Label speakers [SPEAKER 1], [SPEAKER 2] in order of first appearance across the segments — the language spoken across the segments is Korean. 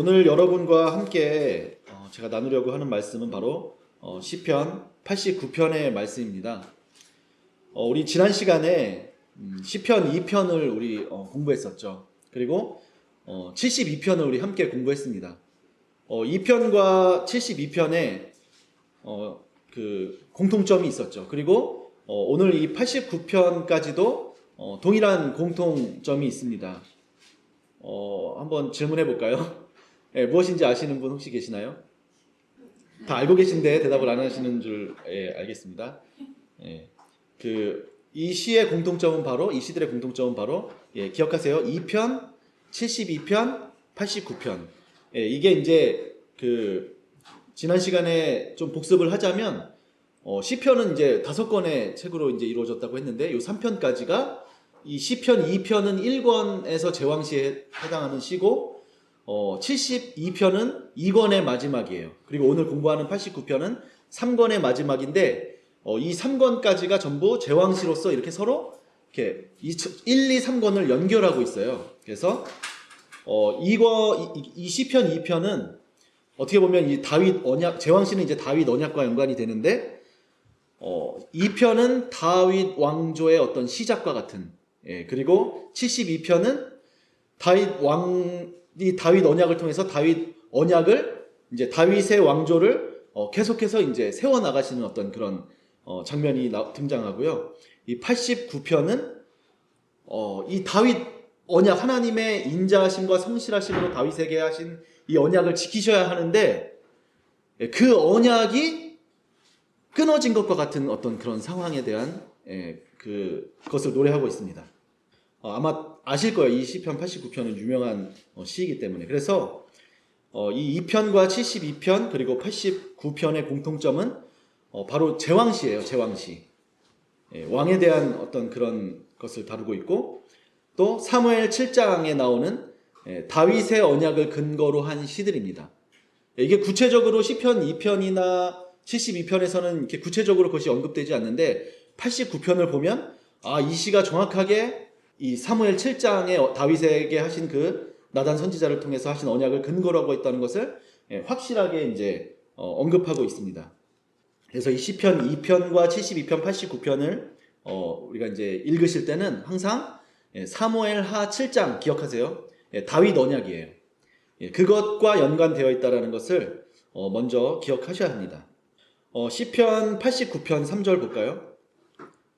[SPEAKER 1] 오늘 여러분과 함께 제가 나누려고 하는 말씀은 바로 시편 89편의 말씀입니다. 우리 지난 시간에 시편 2편을 우리 공부했었죠. 그리고 72편을 우리 함께 공부했습니다. 2편과 72편에 그 공통점이 있었죠. 그리고 오늘 이 89편까지도 동일한 공통점이 있습니다. 한번 질문해 볼까요? 네, 무엇인지 아시는 분 혹시 계시나요? 다 알고 계신데 대답을 안 하시는 줄 알겠습니다. 이 시의 공통점은 바로, 이 시들의 공통점은 바로, 기억하세요. 2편, 72편, 89편. 이게 이제 지난 시간에 좀 복습을 하자면, 시편은 이제 5권의 책으로 이제 이루어졌다고 했는데, 요 3편까지가 이 시편 2편은 1권에서 제왕시에 해당하는 시고, 72편은 2권의 마지막이에요. 그리고 오늘 공부하는 89편은 3권의 마지막인데, 이 3권까지가 전부 제왕시로서 이렇게 서로 이렇게 1, 2, 3권을 연결하고 있어요. 그래서 이 시편 2편은 어떻게 보면 이 다윗 언약, 제왕시는 이제 다윗 언약과 연관이 되는데, 2편은 다윗 왕조의 어떤 시작과 같은, 그리고 72편은 다윗 언약을 통해서 다윗 언약을 이제 다윗의 왕조를 계속해서 이제 세워 나가시는 어떤 그런 장면이 등장하고요. 이 89편은 이 다윗 언약, 하나님의 인자하심과 성실하심으로 다윗에게 하신 이 언약을 지키셔야 하는데, 그 언약이 끊어진 것과 같은 어떤 그런 상황에 대한 그것을 노래하고 있습니다. 아마 아실 거예요. 이 시편 89편은 유명한 시이기 때문에. 그래서 이 2편과 72편 그리고 89편의 공통점은 바로 제왕시예요. 제왕시. 왕에 대한 어떤 그런 것을 다루고 있고, 또 사무엘 7장에 나오는 다윗의 언약을 근거로 한 시들입니다. 이게 구체적으로 시편 2편이나 72편에서는 이렇게 구체적으로 그것이 언급되지 않는데, 89편을 보면 이 시가 정확하게 이 사무엘 7장에 다윗에게 하신 그 나단 선지자를 통해서 하신 언약을 근거로 하고 있다는 것을 확실하게 이제 언급하고 있습니다. 그래서 이 시편 2편과 72편, 89편을 우리가 이제 읽으실 때는 항상 사무엘 하 7장 기억하세요. 다윗 언약이에요. 그것과 연관되어 있다는 것을 먼저 기억하셔야 합니다. 시편 89편 3절 볼까요?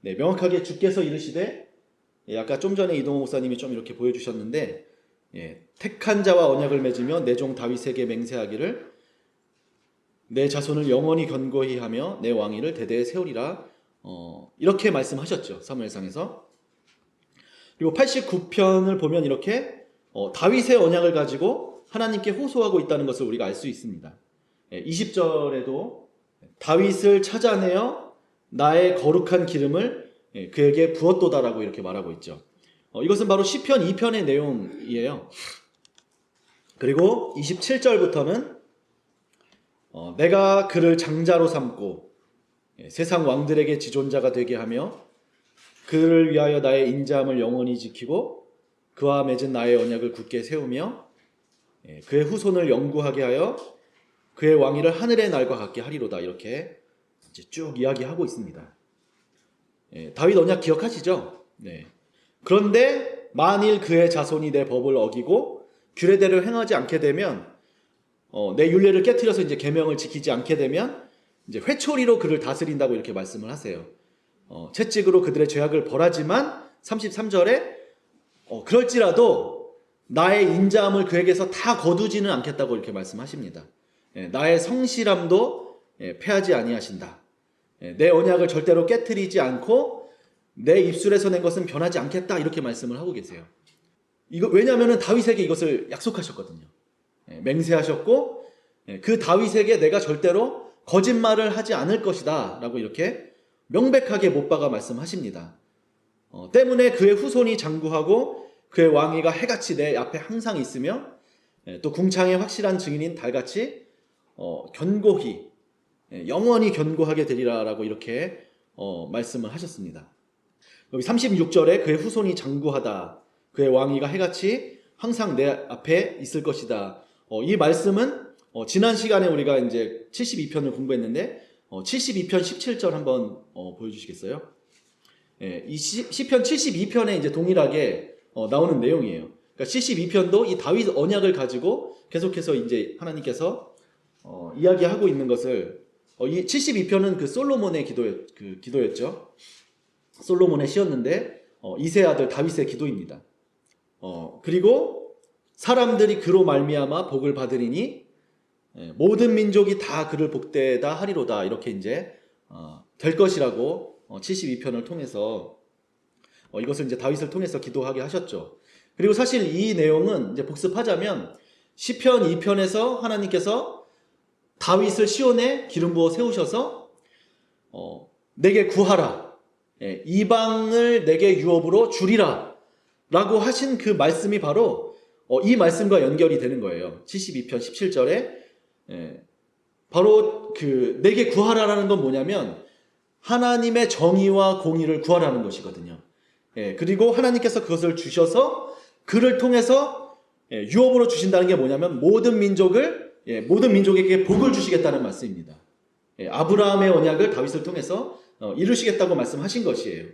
[SPEAKER 1] 네, 명확하게 주께서 이르시되, 아까 좀 전에 이동호 목사님이 좀 이렇게 보여주셨는데, 택한 자와 언약을 맺으며 내 종 다윗에게 맹세하기를 내 자손을 영원히 견고히 하며 내 왕위를 대대에 세우리라, 이렇게 말씀하셨죠. 사무엘상에서. 그리고 89편을 보면 이렇게 다윗의 언약을 가지고 하나님께 호소하고 있다는 것을 우리가 알 수 있습니다. 20절에도 다윗을 찾아내어 나의 거룩한 기름을 그에게 부었도다라고 이렇게 말하고 있죠. 이것은 바로 시편 2편의 내용이에요. 그리고 27절부터는 내가 그를 장자로 삼고 세상 왕들에게 지존자가 되게 하며 그를 위하여 나의 인자함을 영원히 지키고 그와 맺은 나의 언약을 굳게 세우며 그의 후손을 영구하게 하여 그의 왕위를 하늘의 날과 같게 하리로다, 이렇게 이제 쭉 이야기하고 있습니다. 다윗 언약 기억하시죠? 네. 그런데 만일 그의 자손이 내 법을 어기고 규례대로 행하지 않게 되면, 내 율례를 깨트려서 이제 계명을 지키지 않게 되면 이제 회초리로 그를 다스린다고 이렇게 말씀을 하세요. 채찍으로 그들의 죄악을 벌하지만 33절에 그럴지라도 나의 인자함을 그에게서 다 거두지는 않겠다고 이렇게 말씀하십니다. 나의 성실함도 패하지 아니하신다. 내 언약을 절대로 깨트리지 않고 내 입술에서 낸 것은 변하지 않겠다, 이렇게 말씀을 하고 계세요. 왜냐하면 다윗에게 이것을 약속하셨거든요. 맹세하셨고, 그 다윗에게 내가 절대로 거짓말을 하지 않을 것이다 라고 이렇게 명백하게 못 박아 말씀하십니다. 때문에 그의 후손이 장구하고 그의 왕위가 해같이 내 앞에 항상 있으며, 또 궁창의 확실한 증인인 달같이 견고히, 영원히 견고하게 되리라라고 이렇게 말씀을 하셨습니다. 여기 36절에 그의 후손이 장구하다, 그의 왕위가 해같이 항상 내 앞에 있을 것이다, 이 말씀은 지난 시간에 우리가 이제 72편을 공부했는데 72편 17절 한번 보여주시겠어요? 이 시편 72편에 이제 동일하게 나오는 내용이에요. 그러니까 72편도 이 다윗 언약을 가지고 계속해서 이제 하나님께서 이야기하고 있는 것을 이 72편은 그 솔로몬의 기도였죠. 솔로몬의 시였는데 이세 아들 다윗의 기도입니다. 그리고 사람들이 그로 말미암아 복을 받으리니 모든 민족이 다 그를 복되다 하리로다 이렇게 이제 될 것이라고 72편을 통해서 이것을 이제 다윗을 통해서 기도하게 하셨죠. 그리고 사실 이 내용은 이제 복습하자면 시편 2편에서 하나님께서 다윗을 시온에 기름 부어 세우셔서 내게 구하라, 이방을 내게 유업으로 주리라 라고 하신 그 말씀이 바로 이 말씀과 연결이 되는 거예요. 72편 17절에 바로 그 내게 구하라라는 건 뭐냐면 하나님의 정의와 공의를 구하라는 것이거든요. 그리고 하나님께서 그것을 주셔서 그를 통해서 유업으로 주신다는 게 뭐냐면 모든 민족에게 복을 주시겠다는 말씀입니다. 아브라함의 언약을 다윗을 통해서 이루시겠다고 말씀하신 것이에요.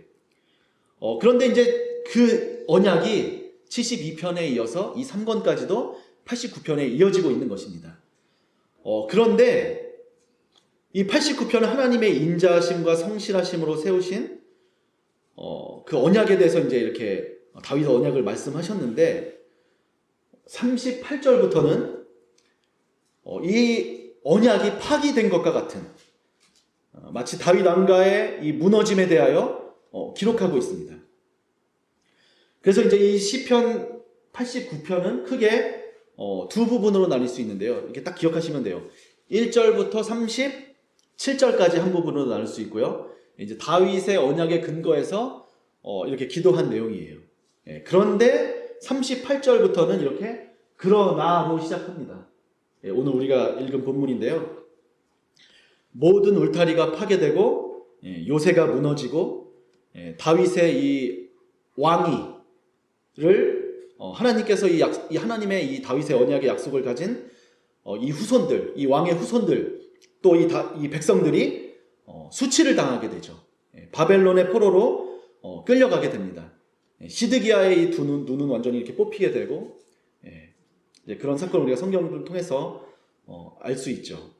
[SPEAKER 1] 그런데 이제 그 언약이 72편에 이어서 이 3권까지도 89편에 이어지고 있는 것입니다. 그런데 이 89편은 하나님의 인자하심과 성실하심으로 세우신 그 언약에 대해서 이제 이렇게 다윗 언약을 말씀하셨는데 38절부터는 이 언약이 파기된 것과 같은 마치 다윗 왕가의 이 무너짐에 대하여 기록하고 있습니다. 그래서 이제 이 시편 89편은 크게 두 부분으로 나뉠 수 있는데요. 이렇게 딱 기억하시면 돼요. 1절부터 37절까지 한 부분으로 나눌 수 있고요. 이제 다윗의 언약에 근거해서 이렇게 기도한 내용이에요. 그런데 38절부터는 이렇게 그러나로 시작합니다. 오늘 우리가 읽은 본문인데요. 모든 울타리가 파괴되고 요새가 무너지고 다윗의 이 왕위를 하나님께서 이 하나님의 이 다윗의 언약의 약속을 가진 이 후손들, 이 왕의 후손들 또 이 백성들이 수치를 당하게 되죠. 바벨론의 포로로 끌려가게 됩니다. 시드기야의 이 두 눈은 완전히 이렇게 뽑히게 되고 이제 그런 사건을 우리가 성경을 통해서 알 수 있죠.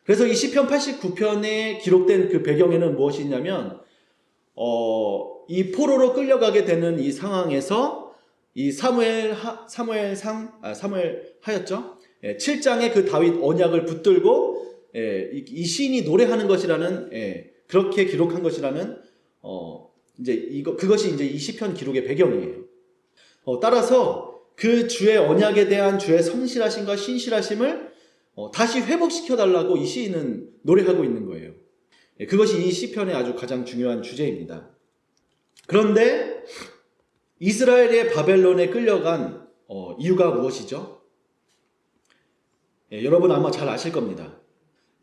[SPEAKER 1] 그래서 이 시편 89편에 기록된 그 배경에는 무엇이 있냐면 이 포로로 끌려가게 되는 이 상황에서 이 사무엘 하였죠. 7장의 그 다윗 언약을 붙들고 이 시인이 노래하는 것이라는 그렇게 기록한 것이라는 이제 그것이 이제 이 시편 기록의 배경이에요. 따라서 그 주의 언약에 대한 주의 성실하심과 신실하심을 다시 회복시켜 달라고 이 시인은 노래하고 있는 거예요. 그것이 이 시편의 아주 가장 중요한 주제입니다. 그런데 이스라엘의 바벨론에 끌려간 이유가 무엇이죠? 여러분 아마 잘 아실 겁니다.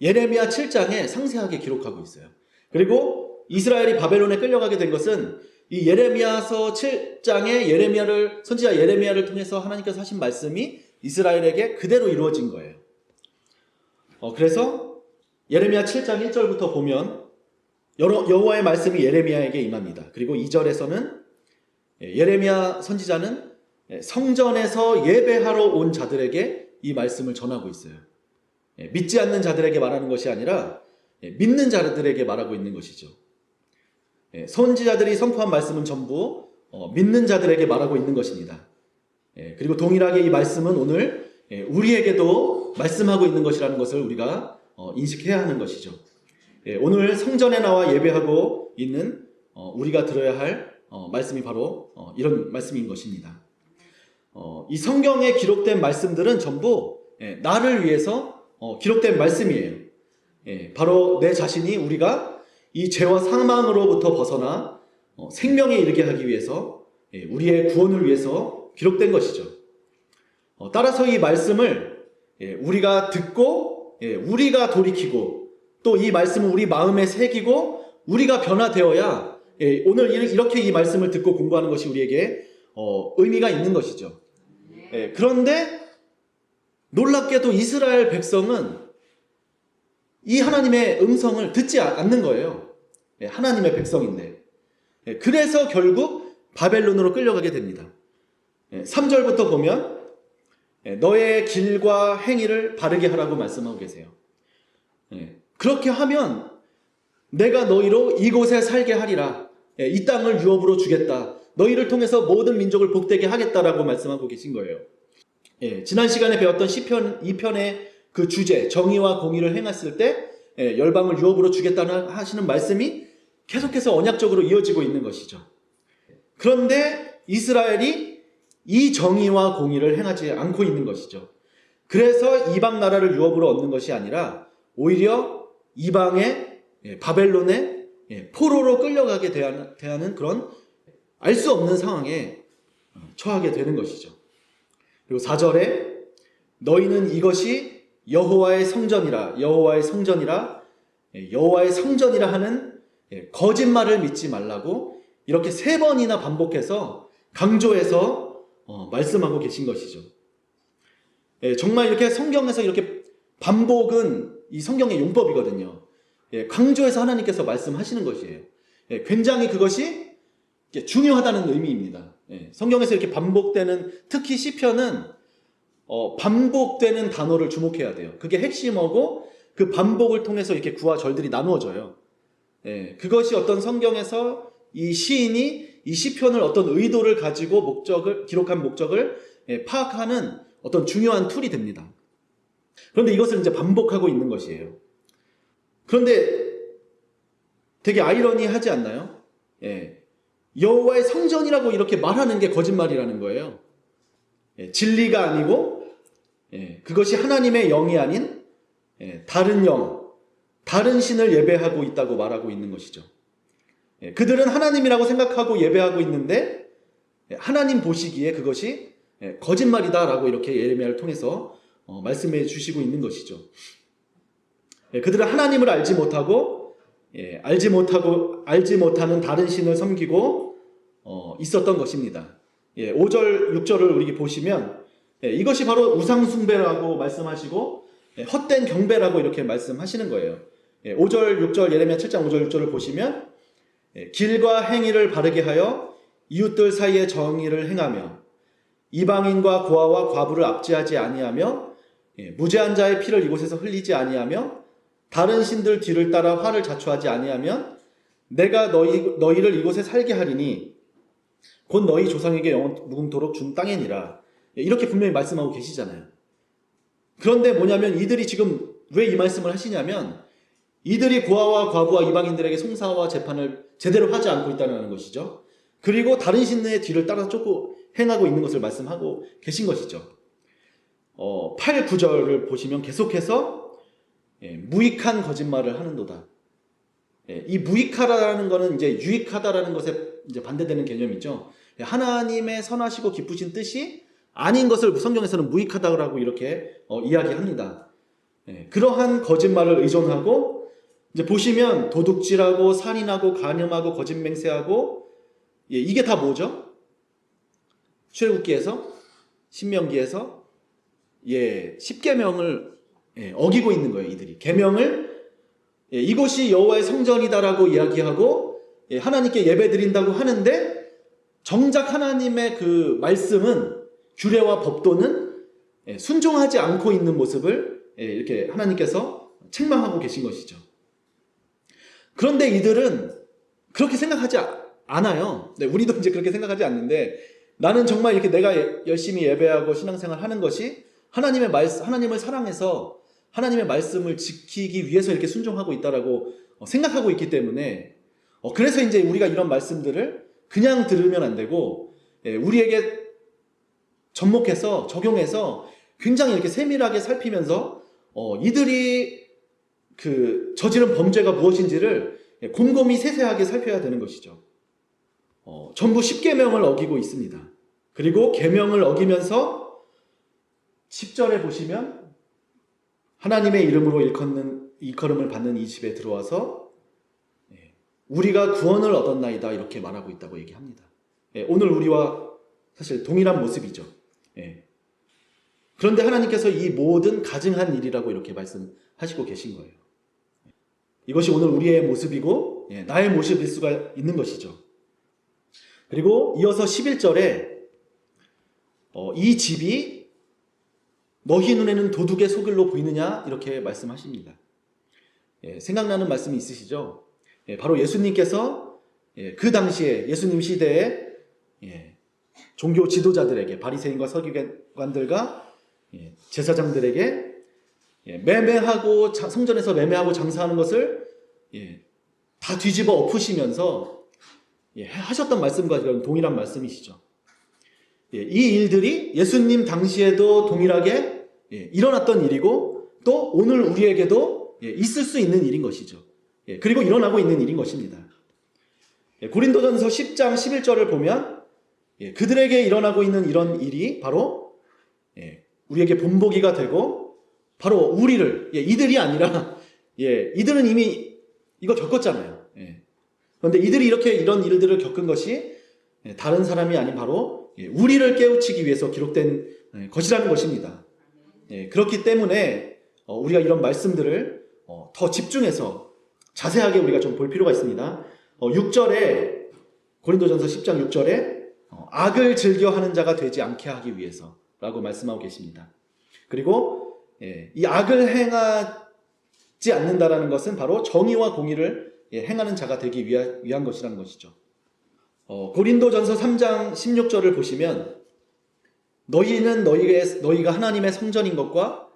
[SPEAKER 1] 예레미야 7장에 상세하게 기록하고 있어요. 그리고 이스라엘이 바벨론에 끌려가게 된 것은 이 예레미야서 7장에 선지자 예레미야를 통해서 하나님께서 하신 말씀이 이스라엘에게 그대로 이루어진 거예요. 그래서 예레미야 7장 1절부터 보면 여호와의 말씀이 예레미야에게 임합니다. 그리고 2절에서는 예레미야 선지자는 성전에서 예배하러 온 자들에게 이 말씀을 전하고 있어요. 믿지 않는 자들에게 말하는 것이 아니라 믿는 자들에게 말하고 있는 것이죠. 선지자들이 선포한 말씀은 전부 믿는 자들에게 말하고 있는 것입니다. 그리고 동일하게 이 말씀은 오늘 우리에게도 말씀하고 있는 것이라는 것을 우리가 인식해야 하는 것이죠. 오늘 성전에 나와 예배하고 있는 우리가 들어야 할 말씀이 바로 이런 말씀인 것입니다. 이 성경에 기록된 말씀들은 전부 나를 위해서 기록된 말씀이에요. 바로 내 자신이 우리가 이 죄와 사망으로부터 벗어나 생명에 이르게 하기 위해서 우리의 구원을 위해서 기록된 것이죠. 따라서 이 말씀을 우리가 듣고 우리가 돌이키고 또 이 말씀을 우리 마음에 새기고 우리가 변화되어야 오늘 이렇게 이 말씀을 듣고 공부하는 것이 우리에게 의미가 있는 것이죠. 그런데 놀랍게도 이스라엘 백성은 이 하나님의 음성을 듣지 않는 거예요. 하나님의 백성인데. 그래서 결국 바벨론으로 끌려가게 됩니다. 3절부터 보면 너의 길과 행위를 바르게 하라고 말씀하고 계세요. 그렇게 하면 내가 너희로 이곳에 살게 하리라. 이 땅을 유업으로 주겠다. 너희를 통해서 모든 민족을 복되게 하겠다라고 말씀하고 계신 거예요. 지난 시간에 배웠던 시편 2편의 그 주제, 정의와 공의를 행했을 때 열방을 유업으로 주겠다는 하시는 말씀이 계속해서 언약적으로 이어지고 있는 것이죠. 그런데 이스라엘이 이 정의와 공의를 행하지 않고 있는 것이죠. 그래서 이방 나라를 유업으로 얻는 것이 아니라 오히려 이방의 바벨론의 포로로 끌려가게 대하는 그런 알 수 없는 상황에 처하게 되는 것이죠. 그리고 4절에 너희는 이것이 여호와의 성전이라 여호와의 성전이라 여호와의 성전이라 하는 거짓말을 믿지 말라고 이렇게 3번이나 반복해서 강조해서 말씀하고 계신 것이죠. 정말 이렇게 성경에서 이렇게 반복은 이 성경의 용법이거든요. 강조해서 하나님께서 말씀하시는 것이에요. 굉장히 그것이 중요하다는 의미입니다. 성경에서 이렇게 반복되는, 특히 시편은 반복되는 단어를 주목해야 돼요. 그게 핵심어고 그 반복을 통해서 이렇게 구와 절들이 나누어져요. 그것이 어떤 성경에서 이 시인이 이 시편을 어떤 의도를 가지고 기록한 목적을 파악하는 어떤 중요한 툴이 됩니다. 그런데 이것을 이제 반복하고 있는 것이에요. 그런데 되게 아이러니하지 않나요? 여호와의 성전이라고 이렇게 말하는 게 거짓말이라는 거예요. 진리가 아니고 그것이 하나님의 영이 아닌 다른 영, 다른 신을 예배하고 있다고 말하고 있는 것이죠. 그들은 하나님이라고 생각하고 예배하고 있는데 하나님 보시기에 그것이 거짓말이다라고 이렇게 예레미야를 통해서 말씀해 주시고 있는 것이죠. 그들은 하나님을 알지 못하는 다른 신을 섬기고 있었던 것입니다. 5절, 6절을 우리 보시면 이것이 바로 우상숭배라고 말씀하시고 헛된 경배라고 이렇게 말씀하시는 거예요. 5절, 6절, 예레미야 7장 5절, 6절을 보시면 길과 행위를 바르게 하여 이웃들 사이에 정의를 행하며 이방인과 고아와 과부를 압제하지 아니하며 무죄한 자의 피를 이곳에서 흘리지 아니하며 다른 신들 뒤를 따라 화를 자초하지 아니하면 내가 너희를 이곳에 살게 하리니 곧 너희 조상에게 영원 무궁토록 준 땅이니라. 이렇게 분명히 말씀하고 계시잖아요. 그런데 뭐냐면 이들이 지금 왜 이 말씀을 하시냐면 이들이 고아와 과부와 이방인들에게 송사와 재판을 제대로 하지 않고 있다는 것이죠. 그리고 다른 신의 뒤를 따라서 쫓고 행하고 있는 것을 말씀하고 계신 것이죠. 8, 9절을 보시면 계속해서 무익한 거짓말을 하는도다. 이 무익하다라는 것은 이제 유익하다라는 것에 이제 반대되는 개념이죠. 하나님의 선하시고 기쁘신 뜻이 아닌 것을 성경에서는 무익하다고 이렇게 이야기합니다. 그러한 거짓말을 의존하고 이제 보시면 도둑질하고 살인하고 간음하고 거짓 맹세하고 이게 다 뭐죠? 출애굽기에서 신명기에서 10계명을 어기고 있는 거예요. 이들이 계명을 이곳이 여호와의 성전이다라고 이야기하고 하나님께 예배드린다고 하는데 정작 하나님의 그 말씀은 규례와 법도는 순종하지 않고 있는 모습을 이렇게 하나님께서 책망하고 계신 것이죠. 그런데 이들은 그렇게 생각하지 않아요. 우리도 이제 그렇게 생각하지 않는데 나는 정말 이렇게 내가 열심히 예배하고 신앙생활 하는 것이 하나님을 사랑해서 하나님의 말씀을 지키기 위해서 이렇게 순종하고 있다라고 생각하고 있기 때문에 그래서 이제 우리가 이런 말씀들을 그냥 들으면 안 되고 우리에게 접목해서 적용해서 굉장히 이렇게 세밀하게 살피면서 이들이 그 저지른 범죄가 무엇인지를 곰곰이 세세하게 살펴야 되는 것이죠. 전부 10계명을 어기고 있습니다. 그리고 계명을 어기면서 10절에 보시면 하나님의 이름으로 일컬음을 받는 이 집에 들어와서 우리가 구원을 얻었나이다 이렇게 말하고 있다고 얘기합니다. 오늘 우리와 사실 동일한 모습이죠. 그런데 하나님께서 이 모든 가증한 일이라고 이렇게 말씀하시고 계신 거예요. 이것이 오늘 우리의 모습이고 나의 모습일 수가 있는 것이죠. 그리고 이어서 11절에 이 집이 너희 눈에는 도둑의 소굴로 보이느냐 이렇게 말씀하십니다. 생각나는 말씀이 있으시죠? 바로 예수님께서 그 당시에 예수님 시대에 종교 지도자들에게 바리새인과 서기관들과 제사장들에게 매매하고 성전에서 매매하고 장사하는 것을 다 뒤집어 엎으시면서 하셨던 말씀과 동일한 말씀이시죠. 이 일들이 예수님 당시에도 동일하게 일어났던 일이고 또 오늘 우리에게도 있을 수 있는 일인 것이죠. 그리고 일어나고 있는 일인 것입니다. 고린도전서 10장 11절을 보면 그들에게 일어나고 있는 이런 일이 바로 우리에게 본보기가 되고 바로 우리를 이들이 아니라 이들은 이미 이거 겪었잖아요. 그런데 이들이 이렇게 이런 일들을 겪은 것이 다른 사람이 아닌 바로 우리를 깨우치기 위해서 기록된 것이라는 것입니다. 그렇기 때문에 우리가 이런 말씀들을 더 집중해서 자세하게 우리가 좀 볼 필요가 있습니다. 6절에 고린도전서 10장 6절에 악을 즐겨하는 자가 되지 않게 하기 위해서라고 말씀하고 계십니다. 그리고 이 악을 행하지 않는다라는 것은 바로 정의와 공의를 행하는 자가 되기 위한 것이라는 것이죠. 고린도전서 3장 16절을 보시면 너희는 너희가 하나님의 성전인 것과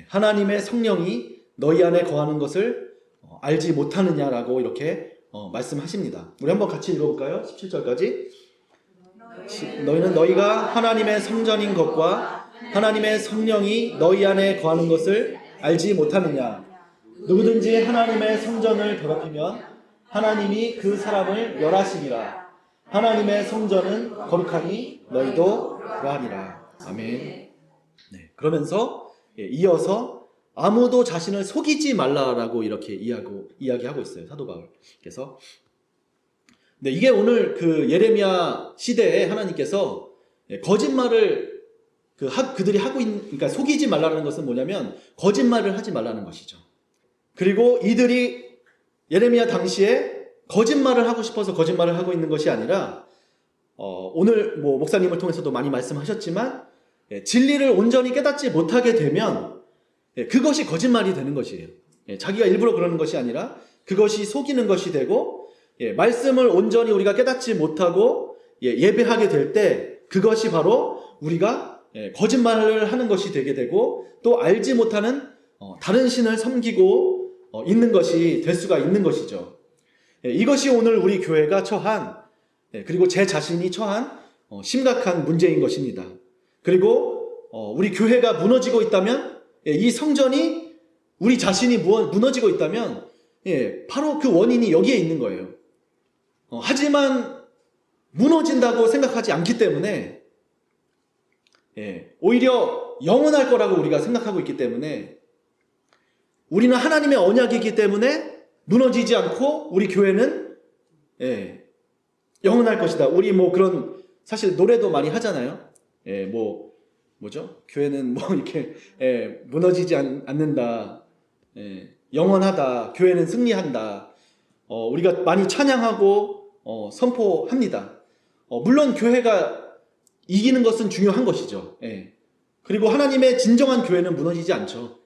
[SPEAKER 1] 하나님의 성령이 너희 안에 거하는 것을 알지 못하느냐라고 이렇게 말씀하십니다. 우리 한번 같이 읽어볼까요? 17절까지. 너희는 너희가 하나님의 성전인 것과 하나님의 성령이 너희 안에 거하는 것을 알지 못하느냐. 누구든지 하나님의 성전을 더럽히면 하나님이 그 사람을 멸하시리라. 하나님의 성전은 거룩하니 너희도 그러하니라. 아멘. 그러면서 이어서 아무도 자신을 속이지 말라라고 이렇게 이야기하고 있어요. 사도 바울께서. 이게 오늘 그 예레미야 시대에 하나님께서 거짓말을 그들이 하고 있는, 그러니까 속이지 말라는 것은 뭐냐면 거짓말을 하지 말라는 것이죠. 그리고 이들이 예레미야 당시에 거짓말을 하고 싶어서 거짓말을 하고 있는 것이 아니라 오늘 목사님을 통해서도 많이 말씀하셨지만 진리를 온전히 깨닫지 못하게 되면 그것이 거짓말이 되는 것이에요. 자기가 일부러 그러는 것이 아니라 그것이 속이는 것이 되고 말씀을 온전히 우리가 깨닫지 못하고 예배하게 될 때 그것이 바로 우리가 거짓말을 하는 것이 되게 되고 또 알지 못하는 다른 신을 섬기고 있는 것이 될 수가 있는 것이죠. 이것이 오늘 우리 교회가 처한 그리고 제 자신이 처한 심각한 문제인 것입니다. 그리고 우리 교회가 무너지고 있다면 이 성전이 우리 자신이 무너지고 있다면 바로 그 원인이 여기에 있는 거예요. 하지만 무너진다고 생각하지 않기 때문에 오히려 영원할 거라고 우리가 생각하고 있기 때문에 우리는 하나님의 언약이기 때문에 무너지지 않고 우리 교회는 영원할 것이다. 우리 그런 사실 노래도 많이 하잖아요. 뭐죠? 교회는 이렇게 무너지지 않는다. 영원하다. 교회는 승리한다. 우리가 많이 찬양하고 선포합니다. 물론 교회가 이기는 것은 중요한 것이죠. 그리고 하나님의 진정한 교회는 무너지지 않죠.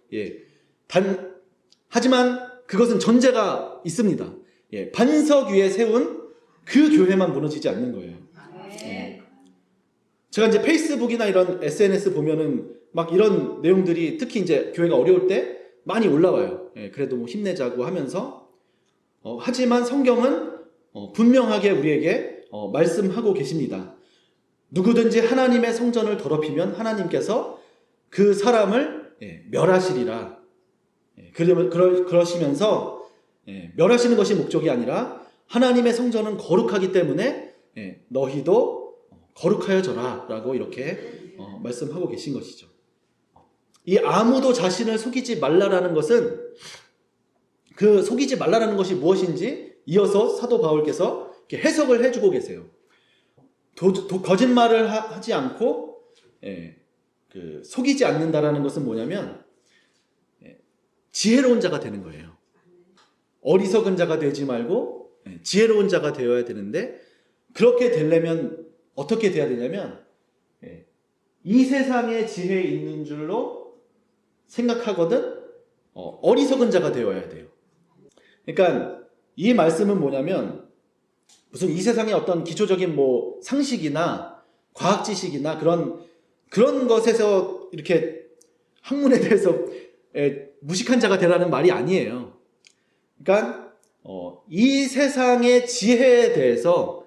[SPEAKER 1] 하지만 그것은 전제가 있습니다. 반석 위에 세운 그 교회만 무너지지 않는 거예요. 제가 이제 페이스북이나 이런 SNS 보면은 막 이런 내용들이 특히 이제 교회가 어려울 때 많이 올라와요. 그래도 힘내자고 하면서 하지만 성경은 분명하게 우리에게 말씀하고 계십니다. 누구든지 하나님의 성전을 더럽히면 하나님께서 그 사람을 멸하시리라. 그러시면서 멸하시는 것이 목적이 아니라 하나님의 성전은 거룩하기 때문에 너희도 거룩하여져라 라고 이렇게 말씀하고 계신 것이죠. 이 아무도 자신을 속이지 말라라는 것은 그 속이지 말라라는 것이 무엇인지 이어서 사도 바울께서 이렇게 해석을 해주고 계세요. 거짓말을 하지 않고 그 속이지 않는다라는 것은 뭐냐면 지혜로운 자가 되는 거예요. 어리석은 자가 되지 말고 지혜로운 자가 되어야 되는데, 그렇게 되려면 어떻게 돼야 되냐면 이 세상에 지혜 있는 줄로 생각하거든 어리석은 자가 되어야 돼요. 그러니까 이 말씀은 뭐냐면, 무슨 이 세상의 어떤 기초적인 뭐 상식이나 과학 지식이나 그런 것에서 이렇게 학문에 대해서 무식한 자가 되라는 말이 아니에요. 그러니까 이 세상의 지혜에 대해서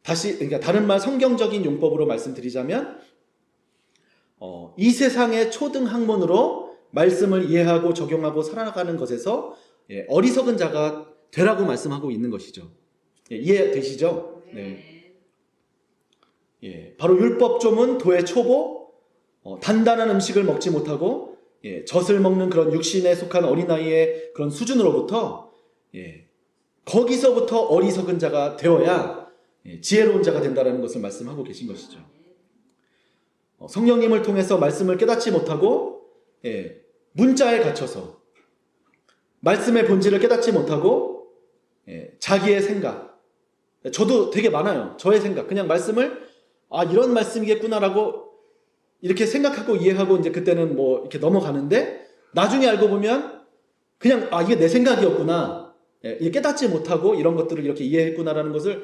[SPEAKER 1] 그러니까 다른 말 성경적인 용법으로 말씀드리자면, 이 세상의 초등 학문으로 말씀을 이해하고 적용하고 살아가는 것에서 어리석은 자가 되라고 말씀하고 있는 것이죠. 이해되시죠? 네. 바로 율법조문, 도의 초보, 단단한 음식을 먹지 못하고 젖을 먹는 그런 육신에 속한 어린아이의 그런 수준으로부터 거기서부터 어리석은 자가 되어야 지혜로운 자가 된다는 것을 말씀하고 계신 것이죠. 성령님을 통해서 말씀을 깨닫지 못하고 문자에 갇혀서 말씀의 본질을 깨닫지 못하고 자기의 생각, 저도 되게 많아요. 저의 생각, 그냥 말씀을 이런 말씀이겠구나라고 이렇게 생각하고 이해하고 이제 그때는 뭐 이렇게 넘어가는데, 나중에 알고 보면 그냥 이게 내 생각이었구나, 이게 깨닫지 못하고 이런 것들을 이렇게 이해했구나라는 것을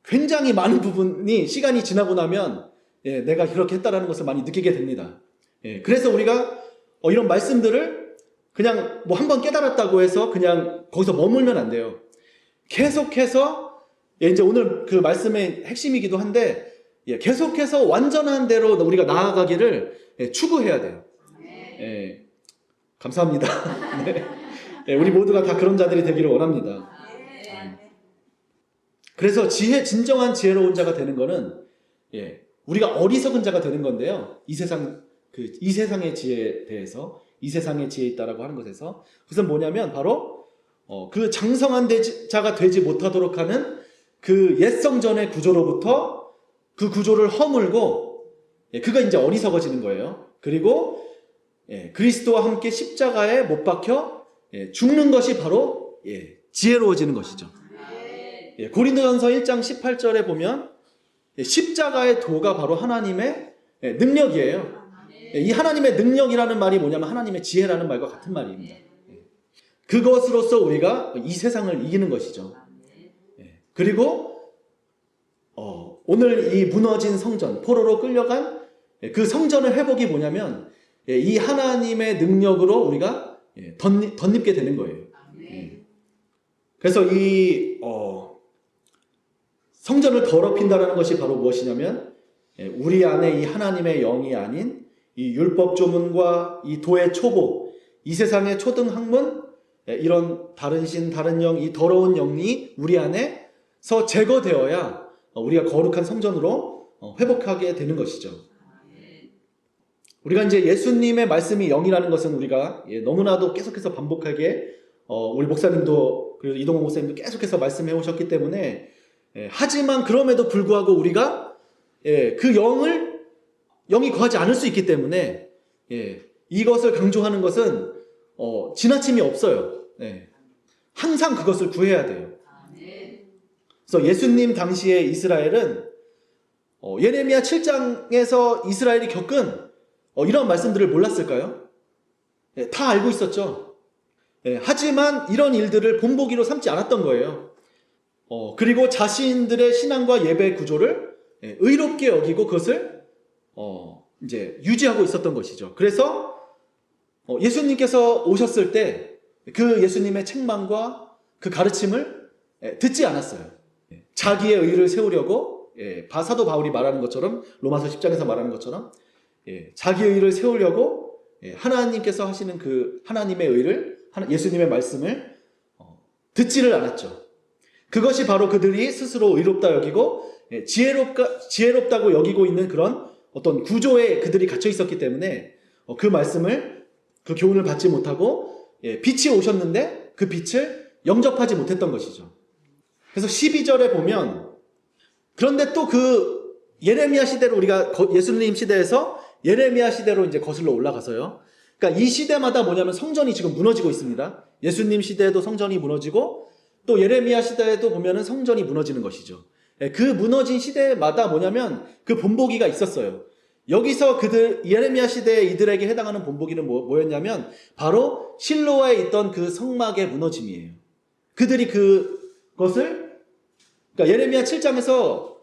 [SPEAKER 1] 굉장히 많은 부분이 시간이 지나고 나면 내가 이렇게 했다라는 것을 많이 느끼게 됩니다. 그래서 우리가 이런 말씀들을 그냥 뭐 한번 깨달았다고 해서 그냥 거기서 머물면 안 돼요. 계속해서 이제 오늘 그 말씀의 핵심이기도 한데, 계속해서 완전한 대로 우리가 나아가기를 추구해야 돼요. 감사합니다. 네. 우리 모두가 다 그런 자들이 되기를 원합니다. 그래서 진정한 지혜로운 자가 되는 거는 우리가 어리석은 자가 되는 건데요. 이 세상의 지혜에 대해서, 이 세상의 지혜에 있다라고 하는 것에서, 그것은 뭐냐면 바로 그 장성한 자가 되지 못하도록 하는 그 옛 성전의 구조로부터 그 구조를 허물고, 그가 이제 어리석어지는 거예요. 그리고 그리스도와 함께 십자가에 못 박혀 죽는 것이 바로 지혜로워지는 것이죠. 고린도전서 1장 18절에 보면 십자가의 도가 바로 하나님의 능력이에요. 이 하나님의 능력이라는 말이 뭐냐면 하나님의 지혜라는 말과 같은 말입니다. 그것으로서 우리가 이 세상을 이기는 것이죠. 그리고 오늘 이 무너진 성전, 포로로 끌려간 그 성전의 회복이 뭐냐면 이 하나님의 능력으로 우리가 덧입게 되는 거예요. 그래서 이 성전을 더럽힌다는 것이 바로 무엇이냐면 우리 안에 이 하나님의 영이 아닌 이 율법 조문과 이 도의 초보, 이 세상의 초등 학문, 이런 다른 신, 다른 영, 이 더러운 영이 우리 안에서 제거되어야 우리가 거룩한 성전으로 회복하게 되는 것이죠. 우리가 이제 예수님의 말씀이 영이라는 것은 우리가 너무나도 계속해서 반복하게 우리 목사님도 그리고 이동호 목사님도 계속해서 말씀해 오셨기 때문에, 하지만 그럼에도 불구하고 우리가 그 영이 거하지 않을 수 있기 때문에 이것을 강조하는 것은 지나침이 없어요. 항상 그것을 구해야 돼요. 그래서 예수님 당시에 이스라엘은 예레미야 7장에서 이스라엘이 겪은 이런 말씀들을 몰랐을까요? 다 알고 있었죠. 하지만 이런 일들을 본보기로 삼지 않았던 거예요. 그리고 자신들의 신앙과 예배 구조를 의롭게 여기고 그것을 이제 유지하고 있었던 것이죠. 그래서 예수님께서 오셨을 때 그 예수님의 책망과 그 가르침을 듣지 않았어요. 자기의 의를 세우려고 사도 바울이 말하는 것처럼, 로마서 10장에서 말하는 것처럼 자기의 의를 세우려고 하나님께서 하시는 그 하나님의 의를, 예수님의 말씀을 듣지를 않았죠. 그것이 바로 그들이 스스로 의롭다 여기고 지혜롭다고 여기고 있는 그런 어떤 구조에 그들이 갇혀 있었기 때문에 그 말씀을, 그 교훈을 받지 못하고 빛이 오셨는데 그 빛을 영접하지 못했던 것이죠. 그래서 12절에 보면, 그런데 또 그 예레미야 시대로 우리가 예수님 시대에서 예레미야 시대로 이제 거슬러 올라가서요. 그러니까 이 시대마다 뭐냐면 성전이 지금 무너지고 있습니다. 예수님 시대에도 성전이 무너지고 또 예레미야 시대에도 보면은 성전이 무너지는 것이죠. 그 무너진 시대마다 뭐냐면 그 본보기가 있었어요. 여기서 예레미야 시대에 이들에게 해당하는 본보기는 뭐였냐면 바로 실로에 있던 그 성막의 무너짐이에요. 그들이 그것을, 그러니까 예레미야 7장에서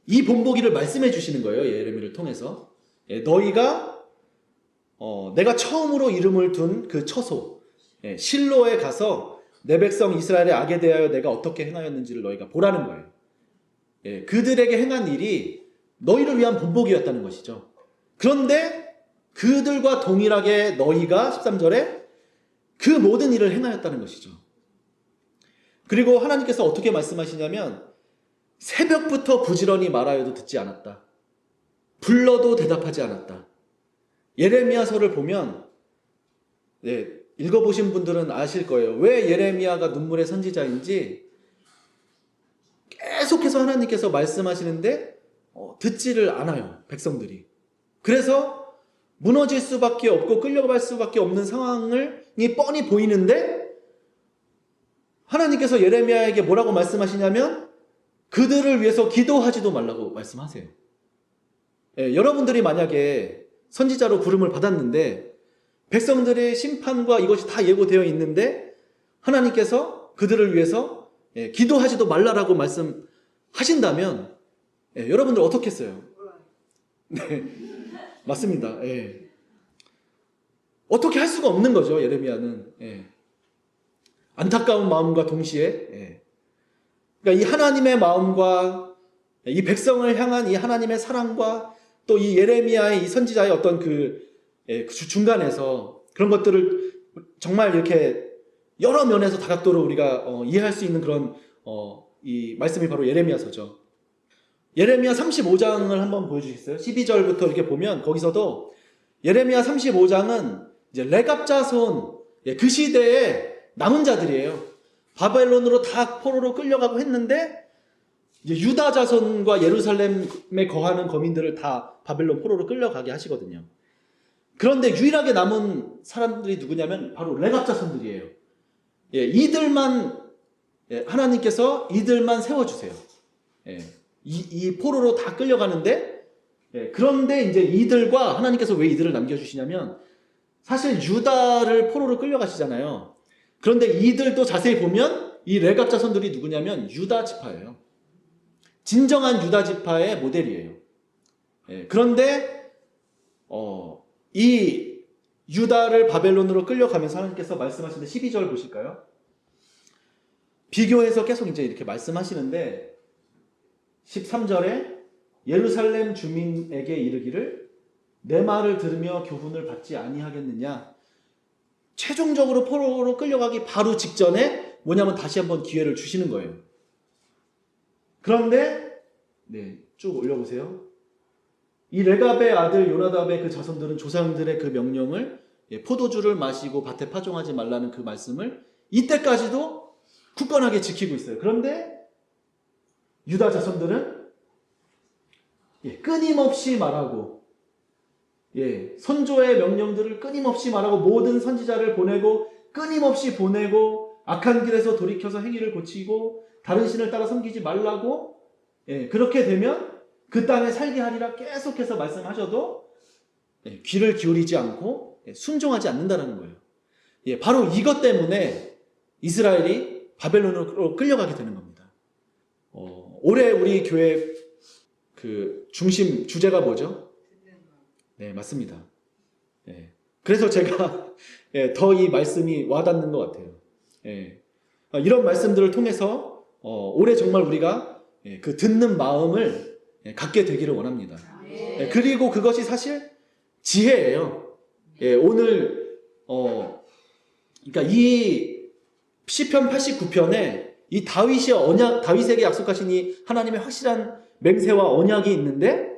[SPEAKER 1] 이 본보기를 말씀해 주시는 거예요. 예레미야를 통해서. 너희가 내가 처음으로 이름을 둔 그 처소 실로에 가서 내 백성 이스라엘의 악에 대하여 내가 어떻게 행하였는지를 너희가 보라는 거예요. 그들에게 행한 일이 너희를 위한 본보기였다는 것이죠. 그런데 그들과 동일하게 너희가 13절에 그 모든 일을 행하였다는 것이죠. 그리고 하나님께서 어떻게 말씀하시냐면 새벽부터 부지런히 말하여도 듣지 않았다. 불러도 대답하지 않았다. 예레미야서를 보면 읽어보신 분들은 아실 거예요. 왜 예레미야가 눈물의 선지자인지 계속해서 하나님께서 말씀하시는데 듣지를 않아요. 백성들이. 그래서 무너질 수밖에 없고 끌려갈 수밖에 없는 상황이 뻔히 보이는데 하나님께서 예레미야에게 뭐라고 말씀하시냐면 그들을 위해서 기도하지도 말라고 말씀하세요. 여러분들이 만약에 선지자로 부름을 받았는데 백성들의 심판과 이것이 다 예고되어 있는데 하나님께서 그들을 위해서 기도하지도 말라라고 말씀하신다면 여러분들 어떻게 했어요? 네, 맞습니다. 어떻게 할 수가 없는 거죠. 예레미야는 안타까운 마음과 동시에 그러니까 이 하나님의 마음과 이 백성을 향한 이 하나님의 사랑과 또 이 예레미야의 이 선지자의 어떤 그 중간에서 그런 것들을 정말 이렇게 여러 면에서 다각도로 우리가 이해할 수 있는 그런 이 말씀이 바로 예레미야서죠. 예레미야 35장을 한번 보여주시겠어요? 12절부터 이렇게 보면 거기서도 예레미야 35장은 이제 레갑 자손 그 시대의 남은 자들이에요. 바벨론으로 다 포로로 끌려가고 했는데 이제 유다 자손과 예루살렘에 거하는 거민들을 다 바벨론 포로로 끌려가게 하시거든요. 그런데 유일하게 남은 사람들이 누구냐면 바로 레갑 자손들이에요. 이들만 하나님께서 이들만 세워주세요. 이 포로로 다 끌려가는데 그런데 이제 이들과 하나님께서 왜 이들을 남겨주시냐면 사실 유다를 포로로 끌려가시잖아요. 그런데 이들도 자세히 보면 이 레갑 자손들이 누구냐면 유다 지파예요. 진정한 유다 지파의 모델이에요. 그런데 이 유다를 바벨론으로 끌려가면서 하나님께서 말씀하시는데 12절 보실까요? 비교해서 계속 이제 이렇게 말씀하시는데 13절에 예루살렘 주민에게 이르기를 내 말을 들으며 교훈을 받지 아니하겠느냐. 최종적으로 포로로 끌려가기 바로 직전에 뭐냐면 다시 한번 기회를 주시는 거예요. 그런데 쭉 올려보세요. 이 레갑의 아들 요나답의 그 자손들은 조상들의 그 명령을 포도주를 마시고 밭에 파종하지 말라는 그 말씀을 이때까지도 굳건하게 지키고 있어요. 그런데 유다 자손들은 끊임없이 말하고 선조의 명령들을 끊임없이 말하고 모든 선지자를 보내고 끊임없이 보내고 악한 길에서 돌이켜서 행위를 고치고 다른 신을 따라 섬기지 말라고 그렇게 되면 그 땅에 살게 하리라 계속해서 말씀하셔도 귀를 기울이지 않고 순종하지 않는다는 거예요. 바로 이것 때문에 이스라엘이 바벨론으로 끌려가게 되는 겁니다. 올해 우리 교회 그 중심 주제가 뭐죠? 네, 맞습니다. 그래서 제가 더 이 말씀이 와닿는 것 같아요. 이런 말씀들을 통해서 올해 정말 우리가 그 듣는 마음을 갖게 되기를 원합니다. 그리고 그것이 사실 지혜예요. 오늘 그러니까 이 시편 89편에 이 다윗에게 약속하신 이 하나님의 확실한 맹세와 언약이 있는데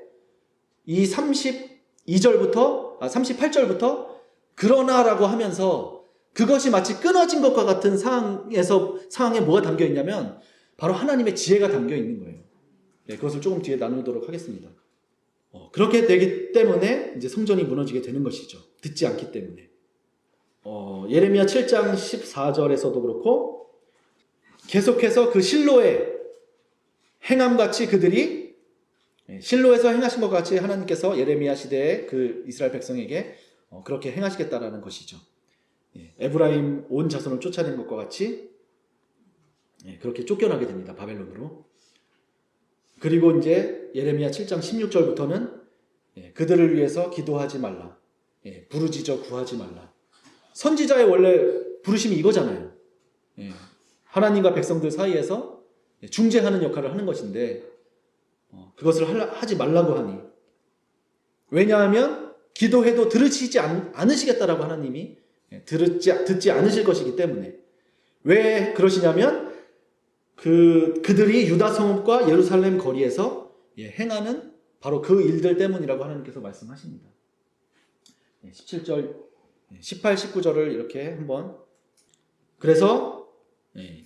[SPEAKER 1] 이 38절부터 그러나라고 하면서 그것이 마치 끊어진 것과 같은 상황에 뭐가 담겨 있냐면 바로 하나님의 지혜가 담겨 있는 거예요. 그것을 조금 뒤에 나누도록 하겠습니다. 그렇게 되기 때문에 이제 성전이 무너지게 되는 것이죠. 듣지 않기 때문에. 예레미야 7장 14절에서도 그렇고 계속해서 그 실로의 행함같이 그들이 실로에서 행하신 것 같이 하나님께서 예레미야 시대의 그 이스라엘 백성에게 그렇게 행하시겠다라는 것이죠. 에브라임 온 자손을 쫓아낸 것과 같이 그렇게 쫓겨나게 됩니다. 바벨론으로. 그리고 이제 예레미야 7장 16절부터는 그들을 위해서 기도하지 말라. 부르짖어 구하지 말라. 선지자의 원래 부르심이 이거잖아요. 하나님과 백성들 사이에서 중재하는 역할을 하는 것인데 그것을 하지 말라고 하니. 왜냐하면 기도해도 들으시지 않으시겠다라고 하나님이 듣지 않으실 것이기 때문에. 왜 그러시냐면 그들이 유다 성읍과 예루살렘 거리에서 행하는 바로 그 일들 때문이라고 하나님께서 말씀하십니다. 17절, 18, 19절을 이렇게 한번. 그래서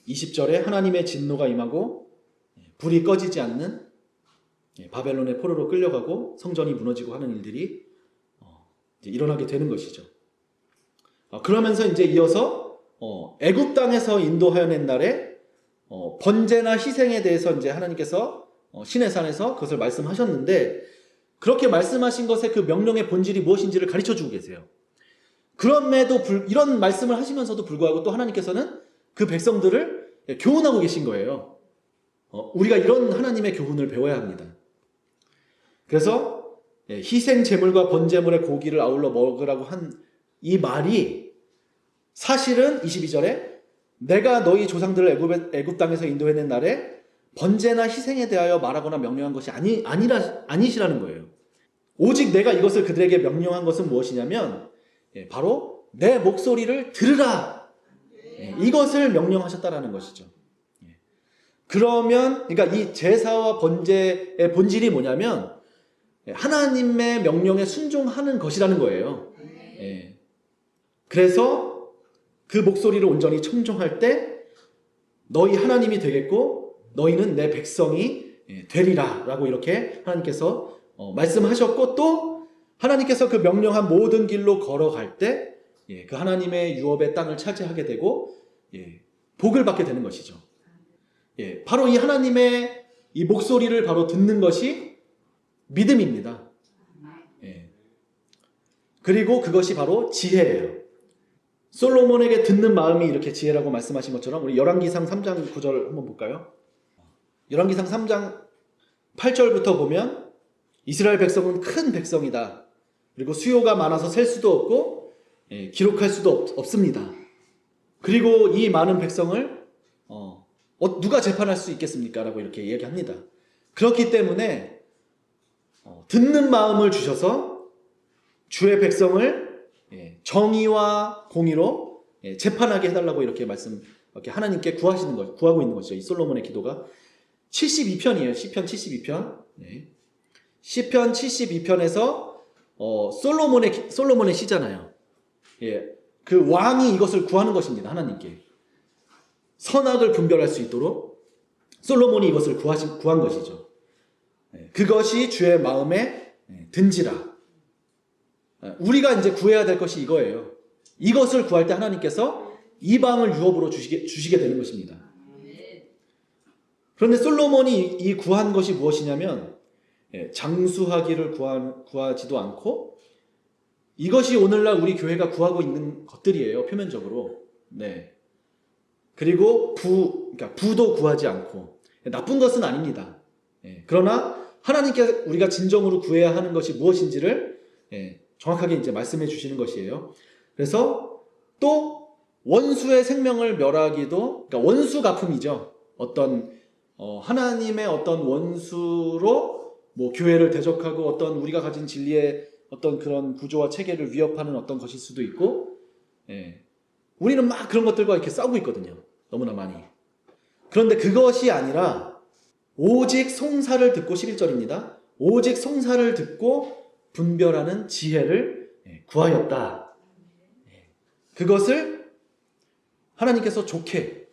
[SPEAKER 1] 20절에 하나님의 진노가 임하고 불이 꺼지지 않는 바벨론의 포로로 끌려가고 성전이 무너지고 하는 일들이 이제 일어나게 되는 것이죠. 그러면서 이제 이어서 애굽 땅에서 인도하여낸 날에 번제나 희생에 대해서 이제 하나님께서 시내산에서 그것을 말씀하셨는데 그렇게 말씀하신 것의 그 명령의 본질이 무엇인지를 가르쳐 주고 계세요. 그럼에도 이런 말씀을 하시면서도 불구하고 또 하나님께서는 그 백성들을 교훈하고 계신 거예요. 우리가 이런 하나님의 교훈을 배워야 합니다. 그래서 희생 제물과 번제물의 고기를 아울러 먹으라고 한 이 말이 사실은 22절에 내가 너희 조상들을 애굽 땅에서 인도해낸 날에 번제나 희생에 대하여 말하거나 명령한 것이 아니시라는 거예요. 오직 내가 이것을 그들에게 명령한 것은 무엇이냐면 바로 내 목소리를 들으라. 이것을 명령하셨다라는 것이죠. 그러니까 이 제사와 번제의 본질이 뭐냐면 하나님의 명령에 순종하는 것이라는 거예요. 그래서 그 목소리를 온전히 청종할 때 너희 하나님이 되겠고 너희는 내 백성이 되리라 라고 이렇게 하나님께서 말씀하셨고 또 하나님께서 그 명령한 모든 길로 걸어갈 때 그 하나님의 유업의 땅을 차지하게 되고 복을 받게 되는 것이죠. 바로 이 하나님의 이 목소리를 바로 듣는 것이 믿음입니다. 그리고 그것이 바로 지혜예요. 솔로몬에게 듣는 마음이 이렇게 지혜라고 말씀하신 것처럼 우리 열왕기상 3장 9절 한번 볼까요? 열왕기상 3장 8절부터 보면 이스라엘 백성은 큰 백성이다. 그리고 수요가 많아서 셀 수도 없고 기록할 수도 없습니다. 그리고 이 많은 백성을 누가 재판할 수 있겠습니까? 라고 이렇게 얘기합니다. 그렇기 때문에 듣는 마음을 주셔서 주의 백성을 정의와 공의로 재판하게 해달라고 이렇게 하나님께 구하고 있는 것이죠. 이 솔로몬의 기도가 72편이에요. 시편 72편. 시편 72편에서 솔로몬의 시잖아요. 그 왕이 이것을 구하는 것입니다. 하나님께 선악을 분별할 수 있도록 솔로몬이 이것을 구한 것이죠. 그것이 주의 마음에 든지라. 우리가 이제 구해야 될 것이 이거예요. 이것을 구할 때 하나님께서 이방을 유업으로 주시게 되는 것입니다. 그런데 솔로몬이 이 구한 것이 무엇이냐면 장수하기를 구하지도 않고 이것이 오늘날 우리 교회가 구하고 있는 것들이에요. 표면적으로. 그리고 그러니까 부도 구하지 않고 나쁜 것은 아닙니다. 그러나 하나님께 우리가 진정으로 구해야 하는 것이 무엇인지를 정확하게 이제 말씀해 주시는 것이에요. 그래서 또 원수의 생명을 멸하기도, 그러니까 원수 갚음이죠. 하나님의 어떤 원수로 교회를 대적하고 우리가 가진 진리의 그런 구조와 체계를 위협하는 것일 수도 있고, 우리는 막 그런 것들과 이렇게 싸우고 있거든요. 너무나 많이. 그런데 그것이 아니라 오직 송사를 듣고 11절입니다. 오직 송사를 듣고 분별하는 지혜를 구하였다. 그것을 하나님께서 좋게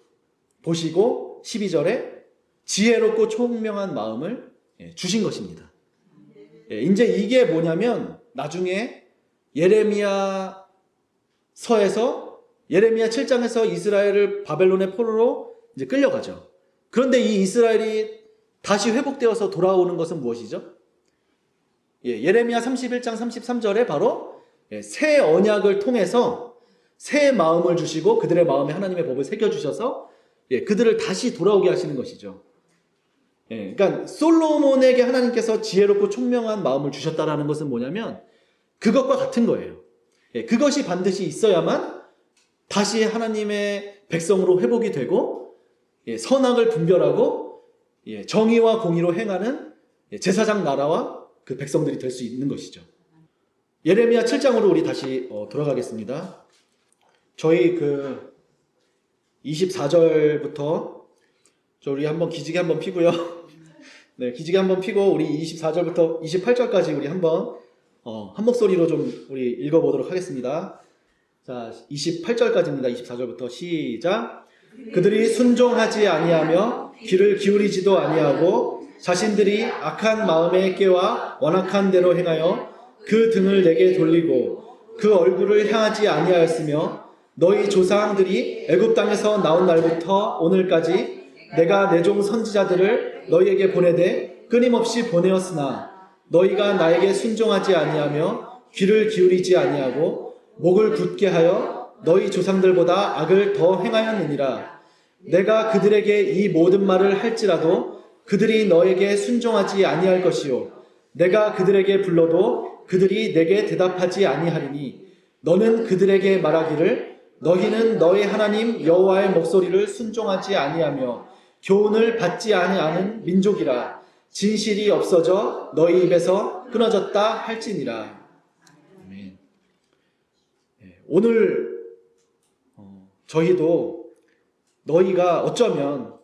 [SPEAKER 1] 보시고 12절에 지혜롭고 총명한 마음을 주신 것입니다. 이제 이게 뭐냐면 나중에 예레미야 서에서 예레미야 7장에서 이스라엘을 바벨론의 포로로 이제 끌려가죠. 그런데 이 이스라엘이 다시 회복되어서 돌아오는 것은 무엇이죠? 예레미야 31장 33절에 바로 새 언약을 통해서 새 마음을 주시고 그들의 마음에 하나님의 법을 새겨주셔서 그들을 다시 돌아오게 하시는 것이죠. 그러니까 솔로몬에게 하나님께서 지혜롭고 총명한 마음을 주셨다라는 것은 뭐냐면 그것과 같은 거예요. 그것이 반드시 있어야만 다시 하나님의 백성으로 회복이 되고 선악을 분별하고 정의와 공의로 행하는 제사장 나라와 그 백성들이 될 수 있는 것이죠. 예레미야 7장으로 우리 다시 돌아가겠습니다. 저희 24절부터 우리 한번 기지개 한번 피고요. 네, 기지개 한번 피고 우리 24절부터 28절까지 우리 한번 한 목소리로 좀 우리 읽어보도록 하겠습니다. 자, 28절까지입니다. 24절부터 시작. 그들이 순종하지 아니하며 귀를 기울이지도 아니하고 자신들이 악한 마음에 깨와 완악한 대로 행하여 그 등을 내게 돌리고 그 얼굴을 향하지 아니하였으며 너희 조상들이 애굽 땅에서 나온 날부터 오늘까지 내가 내 종 선지자들을 너희에게 보내되 끊임없이 보내었으나 너희가 나에게 순종하지 아니하며 귀를 기울이지 아니하고 목을 굳게 하여 너희 조상들보다 악을 더 행하였느니라. 내가 그들에게 이 모든 말을 할지라도 그들이 너에게 순종하지 아니할 것이요 내가 그들에게 불러도 그들이 내게 대답하지 아니하리니 너는 그들에게 말하기를 너희는 너희 하나님 여호와의 목소리를 순종하지 아니하며 교훈을 받지 아니하는 민족이라. 진실이 없어져 너희 입에서 끊어졌다 할지니라. 아멘. 오늘 저희도 너희가 어쩌면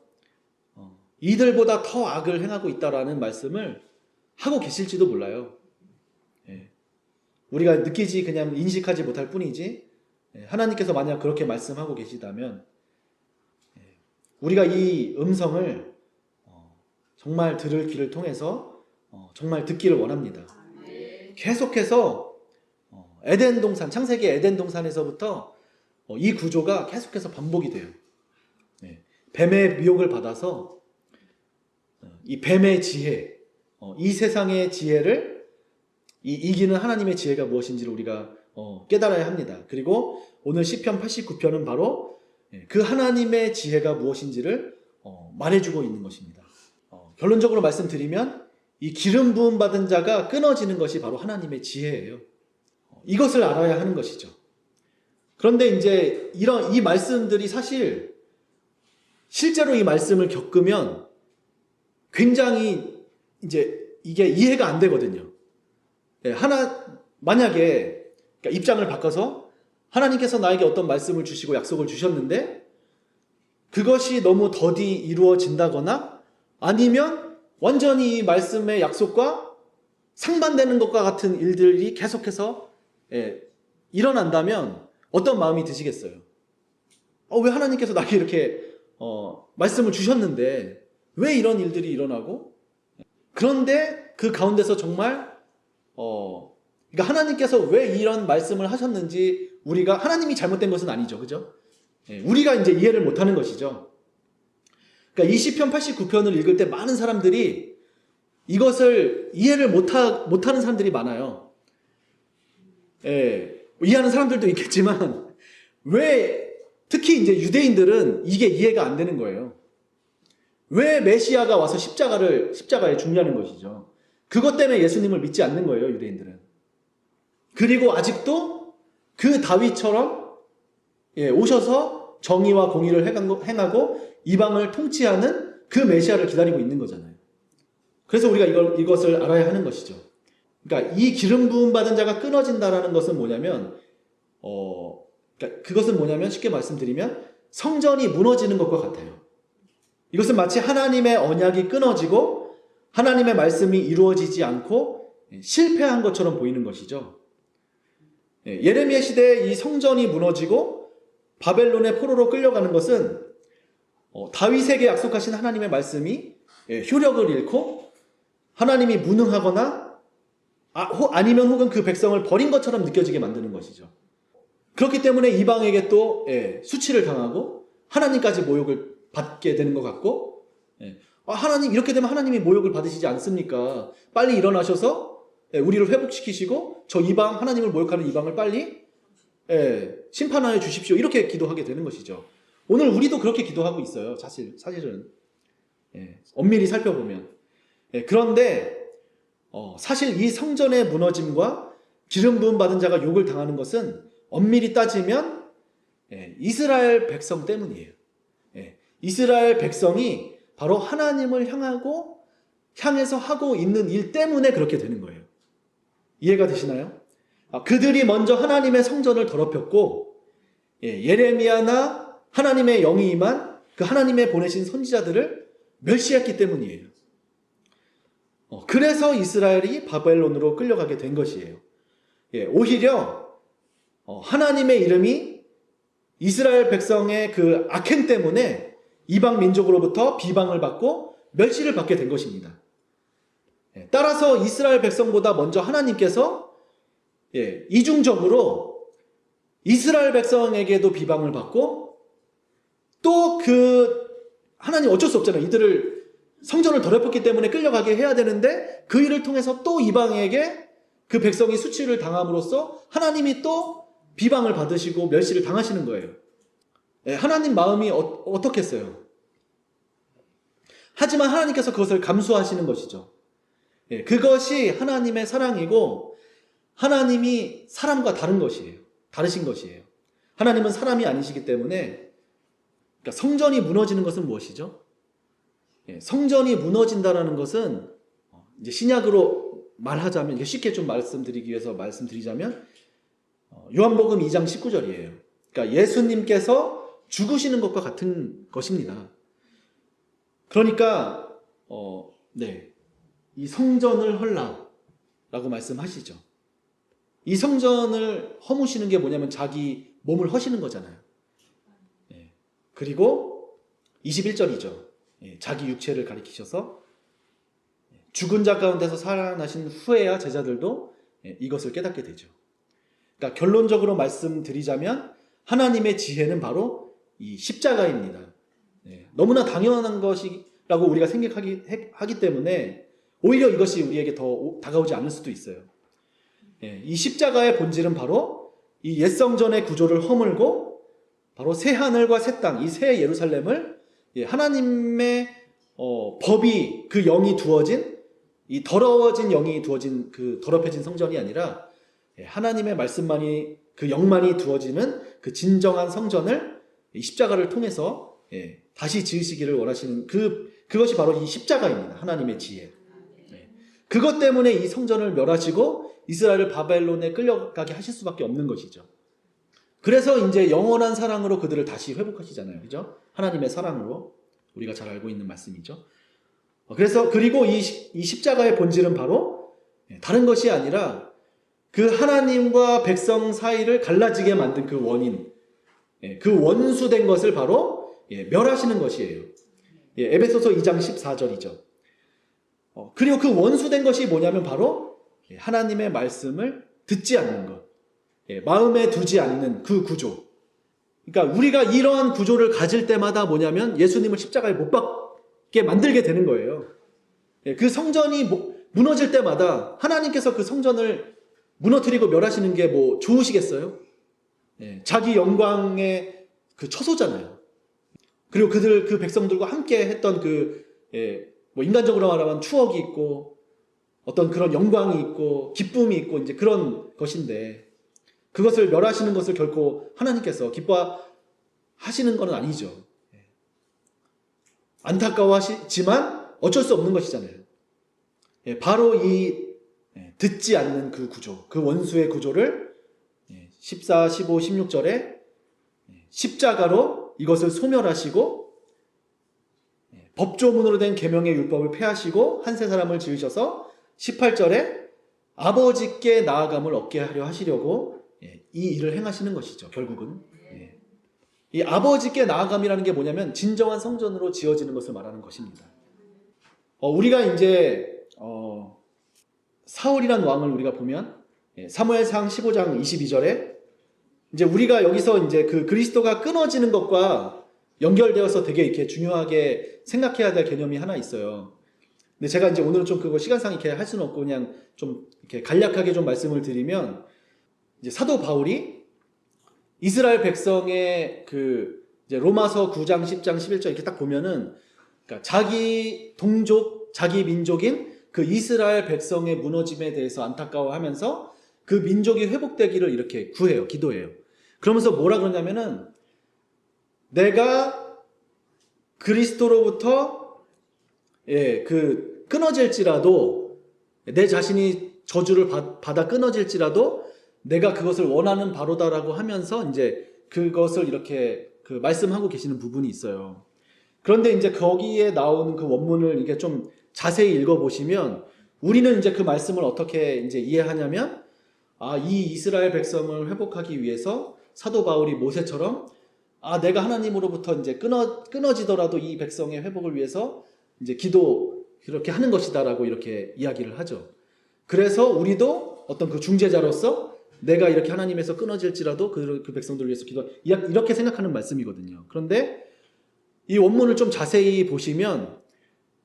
[SPEAKER 1] 이들보다 더 악을 행하고 있다라는 말씀을 하고 계실지도 몰라요. 우리가 느끼지 그냥 인식하지 못할 뿐이지 하나님께서 만약 그렇게 말씀하고 계시다면 우리가 이 음성을 정말 들을 귀를 통해서 정말 듣기를 원합니다. 계속해서 에덴 동산, 창세기 에덴 동산에서부터 이 구조가 계속해서 반복이 돼요. 뱀의 미혹을 받아서 이 뱀의 지혜, 이 세상의 지혜를 이기는 하나님의 지혜가 무엇인지를 우리가 깨달아야 합니다. 그리고 오늘 시편 89편은 바로 그 하나님의 지혜가 무엇인지를 말해주고 있는 것입니다. 결론적으로 말씀드리면 이 기름 부음 받은 자가 끊어지는 것이 바로 하나님의 지혜예요. 이것을 알아야 하는 것이죠. 그런데 이제 이 말씀들이 사실 실제로 이 말씀을 겪으면 굉장히 이제 이게 이해가 안 되거든요. 만약에 입장을 바꿔서 하나님께서 나에게 어떤 말씀을 주시고 약속을 주셨는데 그것이 너무 더디 이루어진다거나 아니면 완전히 이 말씀의 약속과 상반되는 것과 같은 일들이 계속해서 일어난다면 어떤 마음이 드시겠어요? 왜 하나님께서 나에게 이렇게 말씀을 주셨는데 왜 이런 일들이 일어나고 그런데 그 가운데서 정말 그러니까 하나님께서 왜 이런 말씀을 하셨는지 우리가 하나님이 잘못된 것은 아니죠. 그죠? 우리가 이제 이해를 못하는 것이죠. 그러니까 이 시편 89편을 읽을 때 많은 사람들이 이것을 이해를 못하는 사람들이 많아요. 이해하는 사람들도 있겠지만 왜 특히 이제 유대인들은 이게 이해가 안 되는 거예요. 왜 메시아가 와서 십자가에 죽냐는 것이죠. 그것 때문에 예수님을 믿지 않는 거예요, 유대인들은. 그리고 아직도 그 다윗처럼 오셔서 정의와 공의를 행하고 이방을 통치하는 그 메시아를 기다리고 있는 거잖아요. 그래서 우리가 이것을 알아야 하는 것이죠. 그러니까 이 기름 부음 받은 자가 끊어진다라는 것은 뭐냐면 그러니까 그것은 뭐냐면 쉽게 말씀드리면 성전이 무너지는 것과 같아요. 이것은 마치 하나님의 언약이 끊어지고 하나님의 말씀이 이루어지지 않고 실패한 것처럼 보이는 것이죠. 예레미야 시대에 이 성전이 무너지고 바벨론의 포로로 끌려가는 것은 다윗에게 약속하신 하나님의 말씀이 효력을 잃고 하나님이 무능하거나 아니면 혹은 그 백성을 버린 것처럼 느껴지게 만드는 것이죠. 그렇기 때문에 이방에게 또 수치를 당하고 하나님까지 모욕을 받게 되는 것 같고, 하나님 이렇게 되면 하나님이 모욕을 받으시지 않습니까? 빨리 일어나셔서 우리를 회복시키시고 저 이방, 하나님을 모욕하는 이방을 빨리 심판하여 주십시오. 이렇게 기도하게 되는 것이죠. 오늘 우리도 그렇게 기도하고 있어요. 사실은 엄밀히 살펴보면. 그런데 사실 이 성전의 무너짐과 기름 부음 받은 자가 욕을 당하는 것은 엄밀히 따지면 이스라엘 백성 때문이에요. 이스라엘 백성이 바로 하나님을 향해서 하고 있는 일 때문에 그렇게 되는 거예요. 이해가 되시나요? 그들이 먼저 하나님의 성전을 더럽혔고 예레미야나 하나님의 영이 임한 그 하나님의 보내신 선지자들을 멸시했기 때문이에요. 그래서 이스라엘이 바벨론으로 끌려가게 된 것이에요. 오히려 하나님의 이름이 이스라엘 백성의 그 악행 때문에 이방 민족으로부터 비방을 받고 멸시를 받게 된 것입니다. 따라서 이스라엘 백성보다 먼저 하나님께서 이중적으로 이스라엘 백성에게도 비방을 받고 또 하나님 어쩔 수 없잖아요. 이들을 성전을 더럽혔기 때문에 끌려가게 해야 되는데 그 일을 통해서 또 이방에게 그 백성이 수치를 당함으로써 하나님이 또 비방을 받으시고 멸시를 당하시는 거예요. 하나님 마음이 어떻겠어요? 하지만 하나님께서 그것을 감수하시는 것이죠. 그것이 하나님의 사랑이고 하나님이 사람과 다르신 것이에요. 하나님은 사람이 아니시기 때문에 그러니까 성전이 무너지는 것은 무엇이죠? 성전이 무너진다라는 것은 이제 신약으로 말하자면 쉽게 좀 말씀드리기 위해서 말씀드리자면 요한복음 2장 19절이에요. 그러니까 예수님께서 죽으시는 것과 같은 것입니다. 그러니까 이 성전을 헐라라고 말씀하시죠. 이 성전을 허무시는 게 뭐냐면 자기 몸을 허시는 거잖아요. 그리고 21절이죠. 자기 육체를 가리키셔서 죽은 자 가운데서 살아나신 후에야 제자들도 이것을 깨닫게 되죠. 그러니까 결론적으로 말씀드리자면 하나님의 지혜는 바로 이 십자가입니다. 너무나 당연한 것이라고 우리가 생각하기 때문에 오히려 이것이 우리에게 더 다가오지 않을 수도 있어요. 이 십자가의 본질은 바로 이 옛성전의 구조를 허물고 바로 새 하늘과 새 땅, 이 새 예루살렘을 하나님의 법이 그 영이 두어진 이 더러워진 영이 두어진 그 더럽혀진 성전이 아니라 하나님의 말씀만이 그 영만이 두어지는 그 진정한 성전을 이 십자가를 통해서 다시 지으시기를 원하시는 그것이 바로 이 십자가입니다. 하나님의 지혜. 그것 때문에 이 성전을 멸하시고 이스라엘을 바벨론에 끌려가게 하실 수밖에 없는 것이죠. 그래서 이제 영원한 사랑으로 그들을 다시 회복하시잖아요. 그죠? 하나님의 사랑으로 우리가 잘 알고 있는 말씀이죠. 그리고 이 십자가의 본질은 바로 다른 것이 아니라 그 하나님과 백성 사이를 갈라지게 만든 그 원인, 그 원수된 것을 바로 멸하시는 것이에요. 에베소서 2장 14절이죠. 그리고 그 원수된 것이 뭐냐면 바로 하나님의 말씀을 듣지 않는 것, 마음에 두지 않는 그 구조. 그러니까 우리가 이러한 구조를 가질 때마다 뭐냐면 예수님을 십자가에 못 박게 만들게 되는 거예요. 그 성전이 무너질 때마다 하나님께서 그 성전을 무너뜨리고 멸하시는 게 뭐 좋으시겠어요? 자기 영광의 그 처소잖아요. 그리고 그 백성들과 함께 했던 뭐 인간적으로 말하면 추억이 있고 어떤 그런 영광이 있고 기쁨이 있고 이제 그런 것인데 그것을 멸하시는 것을 결코 하나님께서 기뻐하시는 건 아니죠. 안타까워하시지만 어쩔 수 없는 것이잖아요. 바로 이 듣지 않는 그 구조, 그 원수의 구조를 14, 15, 16절에 십자가로 이것을 소멸하시고 법조문으로 된 계명의 율법을 폐하시고 한 세 사람을 지으셔서 18절에 아버지께 나아감을 얻게 하려 하시려고 이 일을 행하시는 것이죠. 결국은 이 아버지께 나아감이라는 게 뭐냐면 진정한 성전으로 지어지는 것을 말하는 것입니다. 우리가 이제 사울이란 왕을 우리가 보면 사무엘상 15장 22절에 이제 우리가 여기서 이제 그 그리스도가 끊어지는 것과 연결되어서 되게 이렇게 중요하게 생각해야 될 개념이 하나 있어요. 근데 제가 이제 오늘은 좀 그거 시간상 이렇게 할 수는 없고 그냥 좀 이렇게 간략하게 좀 말씀을 드리면 이제 사도 바울이 이스라엘 백성의 그 이제 로마서 9장, 10장, 11절 이렇게 딱 보면은 그러니까 자기 동족, 자기 민족인 그 이스라엘 백성의 무너짐에 대해서 안타까워하면서 그 민족이 회복되기를 이렇게 구해요. 기도해요. 그러면서 뭐라 그러냐면은 내가 그리스도로부터 그 끊어질지라도 내 자신이 저주를 받아 끊어질지라도 내가 그것을 원하는 바로다라고 하면서 이제 그것을 이렇게 그 말씀하고 계시는 부분이 있어요. 그런데 이제 거기에 나오는 그 원문을 이게 좀 자세히 읽어보시면 우리는 이제 그 말씀을 어떻게 이제 이해하냐면 이 이스라엘 백성을 회복하기 위해서 사도 바울이 모세처럼 내가 하나님으로부터 이제 끊어지더라도 이 백성의 회복을 위해서 이제 기도 이렇게 하는 것이다라고 이렇게 이야기를 하죠. 그래서 우리도 어떤 그 중재자로서 내가 이렇게 하나님에서 끊어질지라도 그 백성들을 위해서 이렇게 생각하는 말씀이거든요. 그런데 이 원문을 좀 자세히 보시면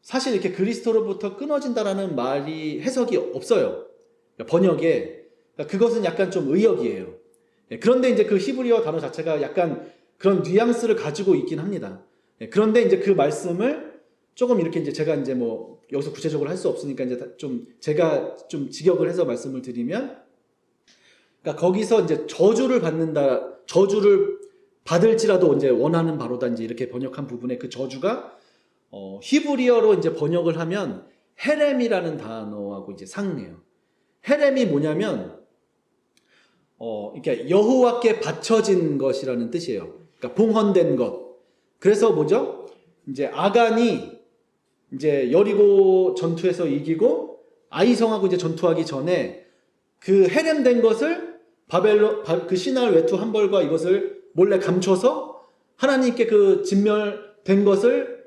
[SPEAKER 1] 사실 이렇게 그리스도로부터 끊어진다라는 말이 해석이 없어요. 그러니까 번역에. 그러니까 그것은 약간 좀 의역이에요. 그런데 이제 그 히브리어 단어 자체가 약간 그런 뉘앙스를 가지고 있긴 합니다. 그런데 이제 그 말씀을 조금 이렇게 이제 제가 이제 뭐 여기서 구체적으로 할 수 없으니까 이제 좀 제가 좀 직역을 해서 말씀을 드리면 그러니까 거기서 이제 저주를 받을지라도 이제 원하는 바로다 이제 이렇게 번역한 부분에 그 저주가 히브리어로 이제 번역을 하면 헤렘이라는 단어하고 이제 상응해요. 헤렘이 뭐냐면 그러니까 여호와께 바쳐진 것이라는 뜻이에요. 그러니까 봉헌된 것. 그래서 뭐죠? 이제 아간이 이제 여리고 전투에서 이기고 아이성하고 이제 전투하기 전에 그 헤렘된 것을 그 신할 외투 한 벌과 이것을 몰래 감춰서 하나님께 그 진멸된 것을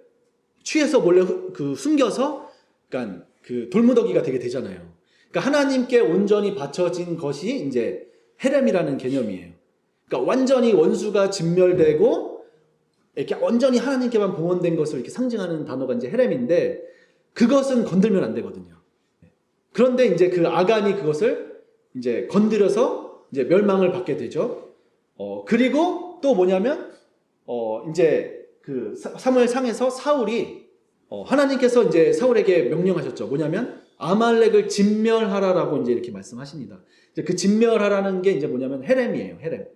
[SPEAKER 1] 취해서 몰래 그 숨겨서 그러니까 그 돌무더기가 되게 되잖아요. 그러니까 하나님께 온전히 바쳐진 것이 이제 헤렘이라는 개념이에요. 그러니까 완전히 원수가 진멸되고 이렇게 완전히 하나님께만 봉헌된 것을 이렇게 상징하는 단어가 이제 헤렘인데 그것은 건들면 안 되거든요. 그런데 이제 그 아간이 그것을 이제 건드려서 이제 멸망을 받게 되죠. 그리고 또 뭐냐면 이제 그 사무엘상에서 사울이 하나님께서 이제 사울에게 명령하셨죠. 뭐냐면 아말렉을 진멸하라라고 이제 이렇게 말씀하십니다. 이제 그 진멸하라는 게 이제 뭐냐면 헤렘이에요. 헤렘.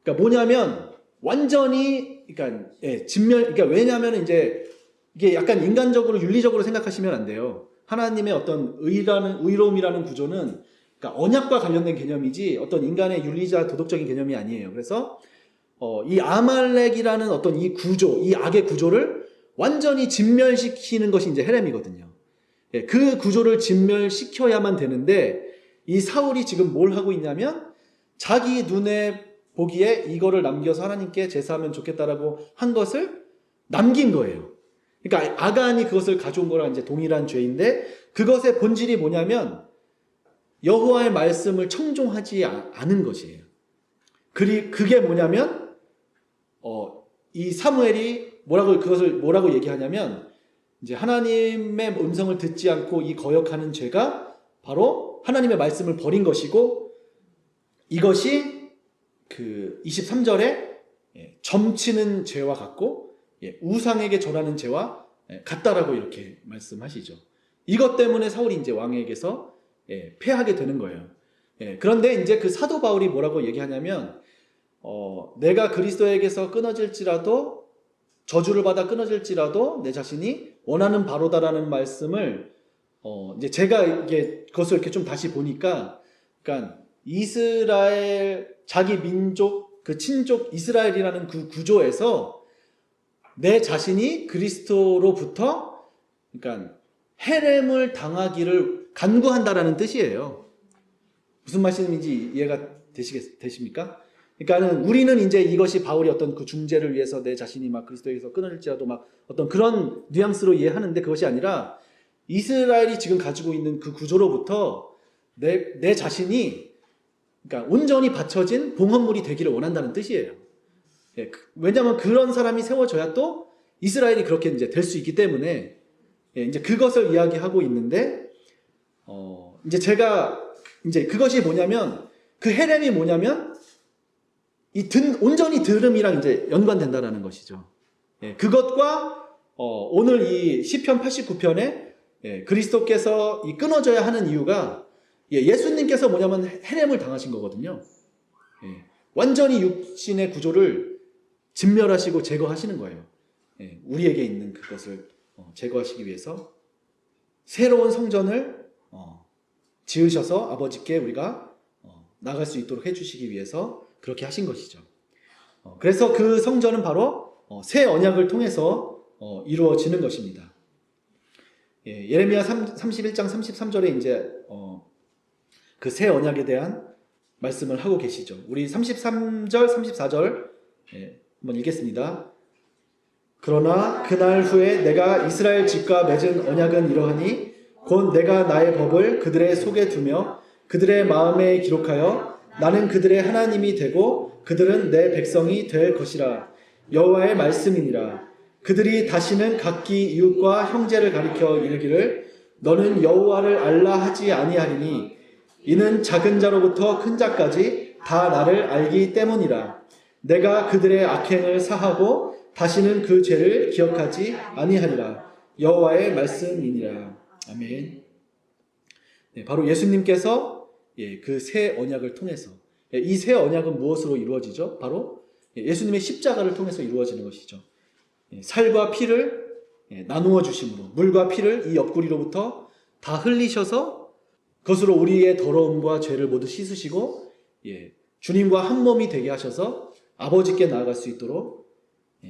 [SPEAKER 1] 그러니까 뭐냐면 완전히 그러니까 그러니까 왜냐하면 이제 이게 약간 인간적으로 윤리적으로 생각하시면 안 돼요. 하나님의 어떤 의로움이라는 구조는 그러니까 언약과 관련된 개념이지 어떤 인간의 윤리자 도덕적인 개념이 아니에요. 그래서 이 아말렉이라는 어떤 이 구조, 이 악의 구조를 완전히 진멸시키는 것이 이제 헤렘이거든요. 그 구조를 진멸시켜야만 되는데 이 사울이 지금 뭘 하고 있냐면 자기 눈에 보기에 이거를 남겨서 하나님께 제사하면 좋겠다라고 한 것을 남긴 거예요. 그러니까 아간이 그것을 가져온 거랑 이제 동일한 죄인데 그것의 본질이 뭐냐면 여호와의 말씀을 청종하지 않은 것이에요. 그게 뭐냐면 이 사무엘이 그것을 뭐라고 얘기하냐면 이제 하나님의 음성을 듣지 않고 이 거역하는 죄가 바로 하나님의 말씀을 버린 것이고 이것이 그 23절에 점치는 죄와 같고 우상에게 절하는 죄와 같다라고 이렇게 말씀하시죠. 이것 때문에 사울이 이제 왕에게서 패하게 되는 거예요. 그런데 이제 그 사도 바울이 뭐라고 얘기하냐면 내가 그리스도에게서 끊어질지라도 저주를 받아 끊어질지라도 내 자신이 원하는 바로다라는 말씀을 이제 제가 이게 그것을 이렇게 좀 다시 보니까 그러니까 이스라엘 자기 민족 그 친족 이스라엘이라는 그 구조에서 내 자신이 그리스도로부터 그러니까 헤렘을 당하기를 간구한다라는 뜻이에요. 무슨 말씀인지 이해가 되십니까? 그러니까는 우리는 이제 이것이 바울이 어떤 그 중재를 위해서 내 자신이 막 그리스도에게서 끊어질지라도 막 어떤 그런 뉘앙스로 이해하는데 그것이 아니라 이스라엘이 지금 가지고 있는 그 구조로부터 내 자신이 그러니까 온전히 받쳐진 봉헌물이 되기를 원한다는 뜻이에요. 예, 왜냐하면 그런 사람이 세워져야 또 이스라엘이 그렇게 이제 될 수 있기 때문에 예, 이제 그것을 이야기하고 있는데 이제 제가 이제 그것이 뭐냐면 그 헤렘이 뭐냐면 온전히 들음이랑 이제 연관된다라는 것이죠. 예, 그것과 오늘 이 시편 89편에 예, 그리스도께서 끊어져야 하는 이유가 예수님께서 뭐냐면 헤렘을 당하신 거거든요. 예, 완전히 육신의 구조를 진멸하시고 제거하시는 거예요. 예, 우리에게 있는 그것을 제거하시기 위해서 새로운 성전을 지으셔서 아버지께 우리가 나갈 수 있도록 해주시기 위해서 그렇게 하신 것이죠. 그래서 그 성전은 바로 새 언약을 통해서 이루어지는 것입니다. 예, 예레미야 31장 33절에 이제 그 새 언약에 대한 말씀을 하고 계시죠. 우리 33절, 34절 예, 한번 읽겠습니다. 그러나 그날 후에 내가 이스라엘 집과 맺은 언약은 이러하니 곧 내가 나의 법을 그들의 속에 두며 그들의 마음에 기록하여 나는 그들의 하나님이 되고 그들은 내 백성이 될 것이라. 여호와의 말씀이니라. 그들이 다시는 각기 이웃과 형제를 가리켜 이르기를 너는 여호와를 알라 하지 아니하리니 이는 작은 자로부터 큰 자까지 다 나를 알기 때문이라. 내가 그들의 악행을 사하고 다시는 그 죄를 기억하지 아니하리라. 여호와의 말씀이니라. 아멘. 네, 바로 예수님께서 그 새 언약을 통해서 이 새 언약은 무엇으로 이루어지죠? 바로 예수님의 십자가를 통해서 이루어지는 것이죠. 살과 피를 나누어 주심으로 물과 피를 이 옆구리로부터 다 흘리셔서 그것으로 우리의 더러움과 죄를 모두 씻으시고 주님과 한 몸이 되게 하셔서 아버지께 나아갈 수 있도록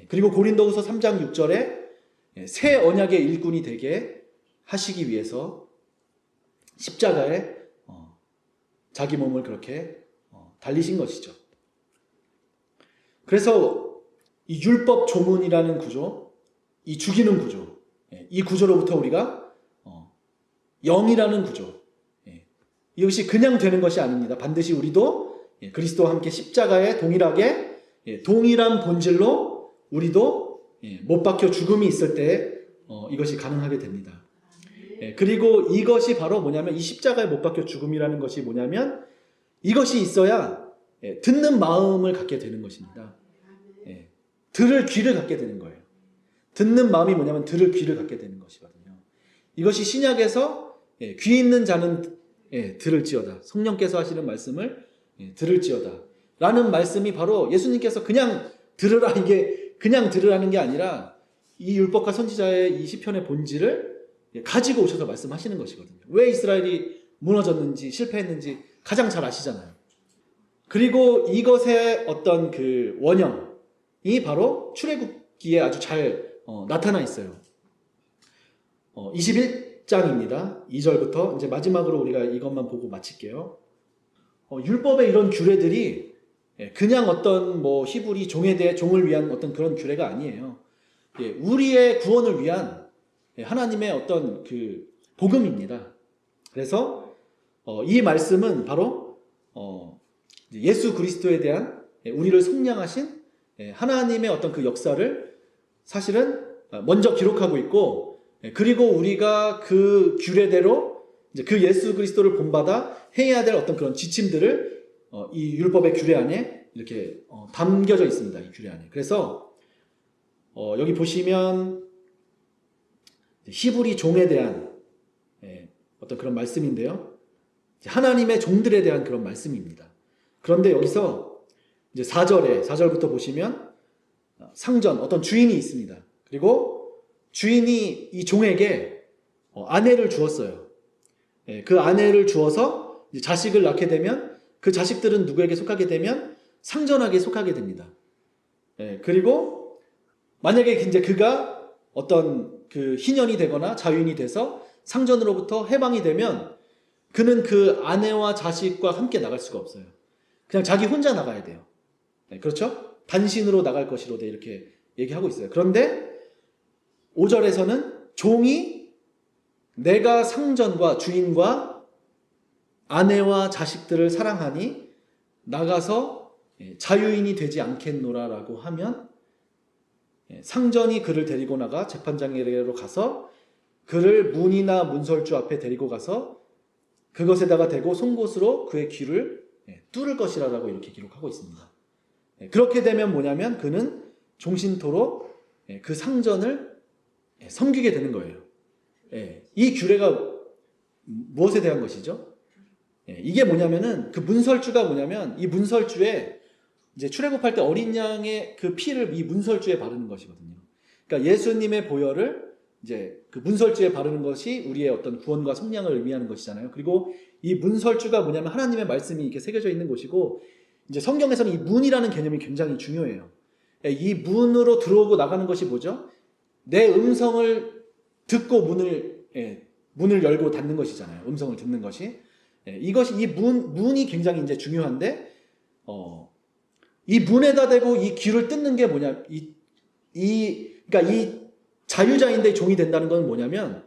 [SPEAKER 1] 그리고 고린도후서 3장 6절에 새 언약의 일꾼이 되게 하시기 위해서 십자가에 자기 몸을 그렇게 달리신 것이죠. 그래서 이 율법 조문이라는 구조, 이 죽이는 구조, 이 구조로부터 우리가 영이라는 구조, 이것이 그냥 되는 것이 아닙니다. 반드시 우리도 그리스도와 함께 십자가에 동일하게 동일한 본질로 우리도 못 박혀 죽음이 있을 때 이것이 가능하게 됩니다. 그리고 이것이 바로 뭐냐면 이 십자가에 못 박혀 죽음이라는 것이 뭐냐면 이것이 있어야 듣는 마음을 갖게 되는 것입니다. 들을 귀를 갖게 되는 거예요. 듣는 마음이 뭐냐면 들을 귀를 갖게 되는 것이거든요. 이것이 신약에서 귀 있는 자는 들을지어다. 성령께서 하시는 말씀을 들을지어다. 라는 말씀이 바로 예수님께서 그냥 들으라 이게 그냥 들으라는 게 아니라 이 율법과 선지자의 이 시편의 본질을 가지고 오셔서 말씀하시는 것이거든요. 왜 이스라엘이 무너졌는지 실패했는지 가장 잘 아시잖아요. 그리고 이것의 어떤 그 원형이 바로 출애굽기에 아주 잘 나타나 있어요. 21장입니다. 2절부터 이제 마지막으로 우리가 이것만 보고 마칠게요. 율법의 이런 규례들이 그냥 어떤 뭐 히브리 종을 위한 어떤 그런 규례가 아니에요. 우리의 구원을 위한 하나님의 어떤 그 복음입니다. 그래서 이 말씀은 바로 예수 그리스도에 대한 우리를 속량하신 하나님의 어떤 그 역사를 사실은 먼저 기록하고 있고 그리고 우리가 그 규례대로 이제 그 예수 그리스도를 본받아 행해야 될 어떤 그런 지침들을 이 율법의 규례 안에 이렇게 담겨져 있습니다. 이 규례 안에. 그래서 여기 보시면 히브리 종에 대한 어떤 그런 말씀인데요. 하나님의 종들에 대한 그런 말씀입니다. 그런데 여기서 이제 4절부터 보시면 상전, 어떤 주인이 있습니다. 그리고 주인이 이 종에게 아내를 주었어요. 그 아내를 주어서 이제 자식을 낳게 되면 그 자식들은 누구에게 속하게 되면 상전에게 속하게 됩니다. 그리고 만약에 이제 그가 어떤 그 희년이 되거나 자유인이 돼서 상전으로부터 해방이 되면 그는 그 아내와 자식과 함께 나갈 수가 없어요. 그냥 자기 혼자 나가야 돼요. 그렇죠? 단신으로 나갈 것이로되 이렇게 얘기하고 있어요. 그런데 5절에서는 종이 내가 상전과 주인과 아내와 자식들을 사랑하니 나가서 자유인이 되지 않겠노라라고 하면 상전이 그를 데리고 나가 재판장에게로 가서 그를 문이나 문설주 앞에 데리고 가서 그것에다가 대고 송곳으로 그의 귀를 뚫을 것이라고 이렇게 기록하고 있습니다. 그렇게 되면 뭐냐면 그는 종신토록 그 상전을 섬기게 되는 거예요. 이 규례가 무엇에 대한 것이죠? 이게 뭐냐면은 그 문설주가 뭐냐면 이 문설주에 이제 출애굽할 때 어린 양의 그 피를 이 문설주에 바르는 것이거든요. 그러니까 예수님의 보혈을 이제 그 문설주에 바르는 것이 우리의 어떤 구원과 성량을 의미하는 것이잖아요. 그리고 이 문설주가 뭐냐면 하나님의 말씀이 이렇게 새겨져 있는 곳이고 이제 성경에서는 이 문이라는 개념이 굉장히 중요해요. 이 문으로 들어오고 나가는 것이 뭐죠? 내 음성을 듣고 문을 열고 닫는 것이잖아요. 음성을 듣는 것이. 이것이 이 문이 굉장히 이제 중요한데 이 문에다 대고 이 귀를 뜯는 게 뭐냐? 그러니까 이 자유자인데 종이 된다는 건 뭐냐면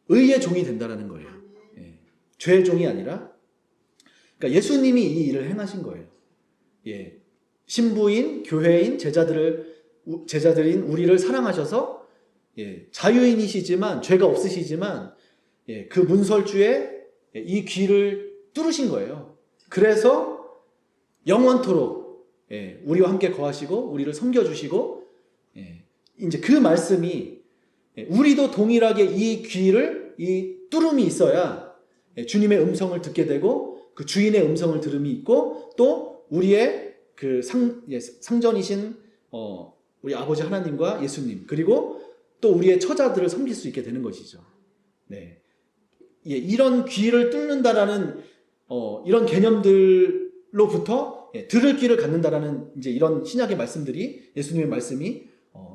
[SPEAKER 1] 의의 종이 된다는 거예요. 죄의 종이 아니라. 그러니까 예수님이 이 일을 행하신 거예요. 신부인, 교회인, 제자들인 우리를 사랑하셔서 자유인이시지만 죄가 없으시지만 그 문설주에 이 귀를 뚫으신 거예요. 그래서 영원토록 우리와 함께 거하시고 우리를 섬겨주시고 이제 그 말씀이 우리도 동일하게 이 귀를 이 뚫음이 있어야 주님의 음성을 듣게 되고 그 주인의 음성을 들음이 있고 또 우리의 그 상전이신 우리 아버지 하나님과 예수님 그리고 또 우리의 처자들을 섬길 수 있게 되는 것이죠. 이런 귀를 뚫는다라는 이런 개념들로부터 들을 귀를 갖는다라는 이제 이런 신약의 말씀들이 예수님의 말씀이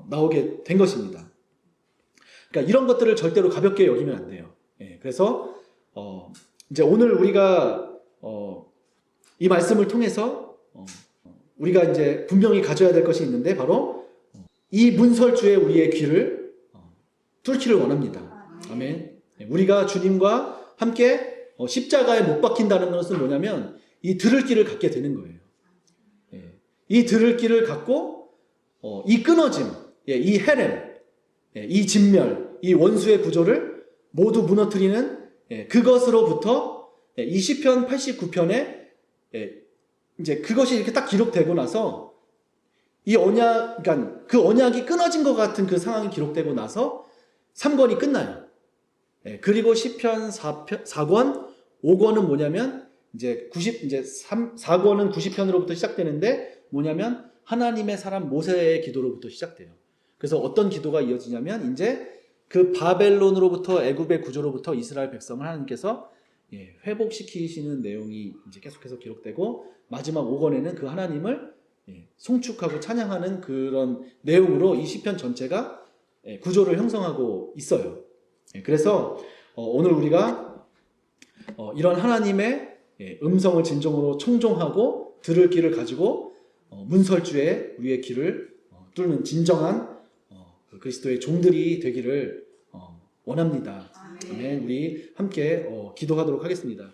[SPEAKER 1] 나오게 된 것입니다. 그러니까 이런 것들을 절대로 가볍게 여기면 안 돼요. 그래서 이제 오늘 우리가 이 말씀을 통해서 우리가 이제 분명히 가져야 될 것이 있는데 바로 이 문설주에 우리의 귀를 뚫기를 원합니다. 아멘. 우리가 주님과 함께 십자가에 못 박힌다는 것은 뭐냐면 이 들을 길을 갖게 되는 거예요. 이 들을 길을 갖고 이 끊어짐, 이 헤렘, 이 진멸, 이 원수의 구조를 모두 무너뜨리는 그것으로부터 이 시편 89편에 이제 그것이 이렇게 딱 기록되고 나서 이 언약, 그러니까 그 언약이 끊어진 것 같은 그 상황이 기록되고 나서 3권이 끝나요. 그리고 시편 4권, 5권은 뭐냐면 이제 4권은 90편으로부터 시작되는데 뭐냐면 하나님의 사람 모세의 기도로부터 시작돼요. 그래서 어떤 기도가 이어지냐면 이제 그 바벨론으로부터 애굽의 구조로부터 이스라엘 백성을 하나님께서 회복시키시는 내용이 이제 계속해서 기록되고 마지막 5권에는 그 하나님을 송축하고 찬양하는 그런 내용으로 이 시편 전체가 구조를 형성하고 있어요. 그래서 오늘 우리가 이런 하나님의 음성을 진정으로 청종하고 들을 귀를 가지고 문설주에 우리의 귀를 뚫는 진정한 그리스도의 종들이 되기를 원합니다. 아멘. 우리 함께 기도하도록 하겠습니다.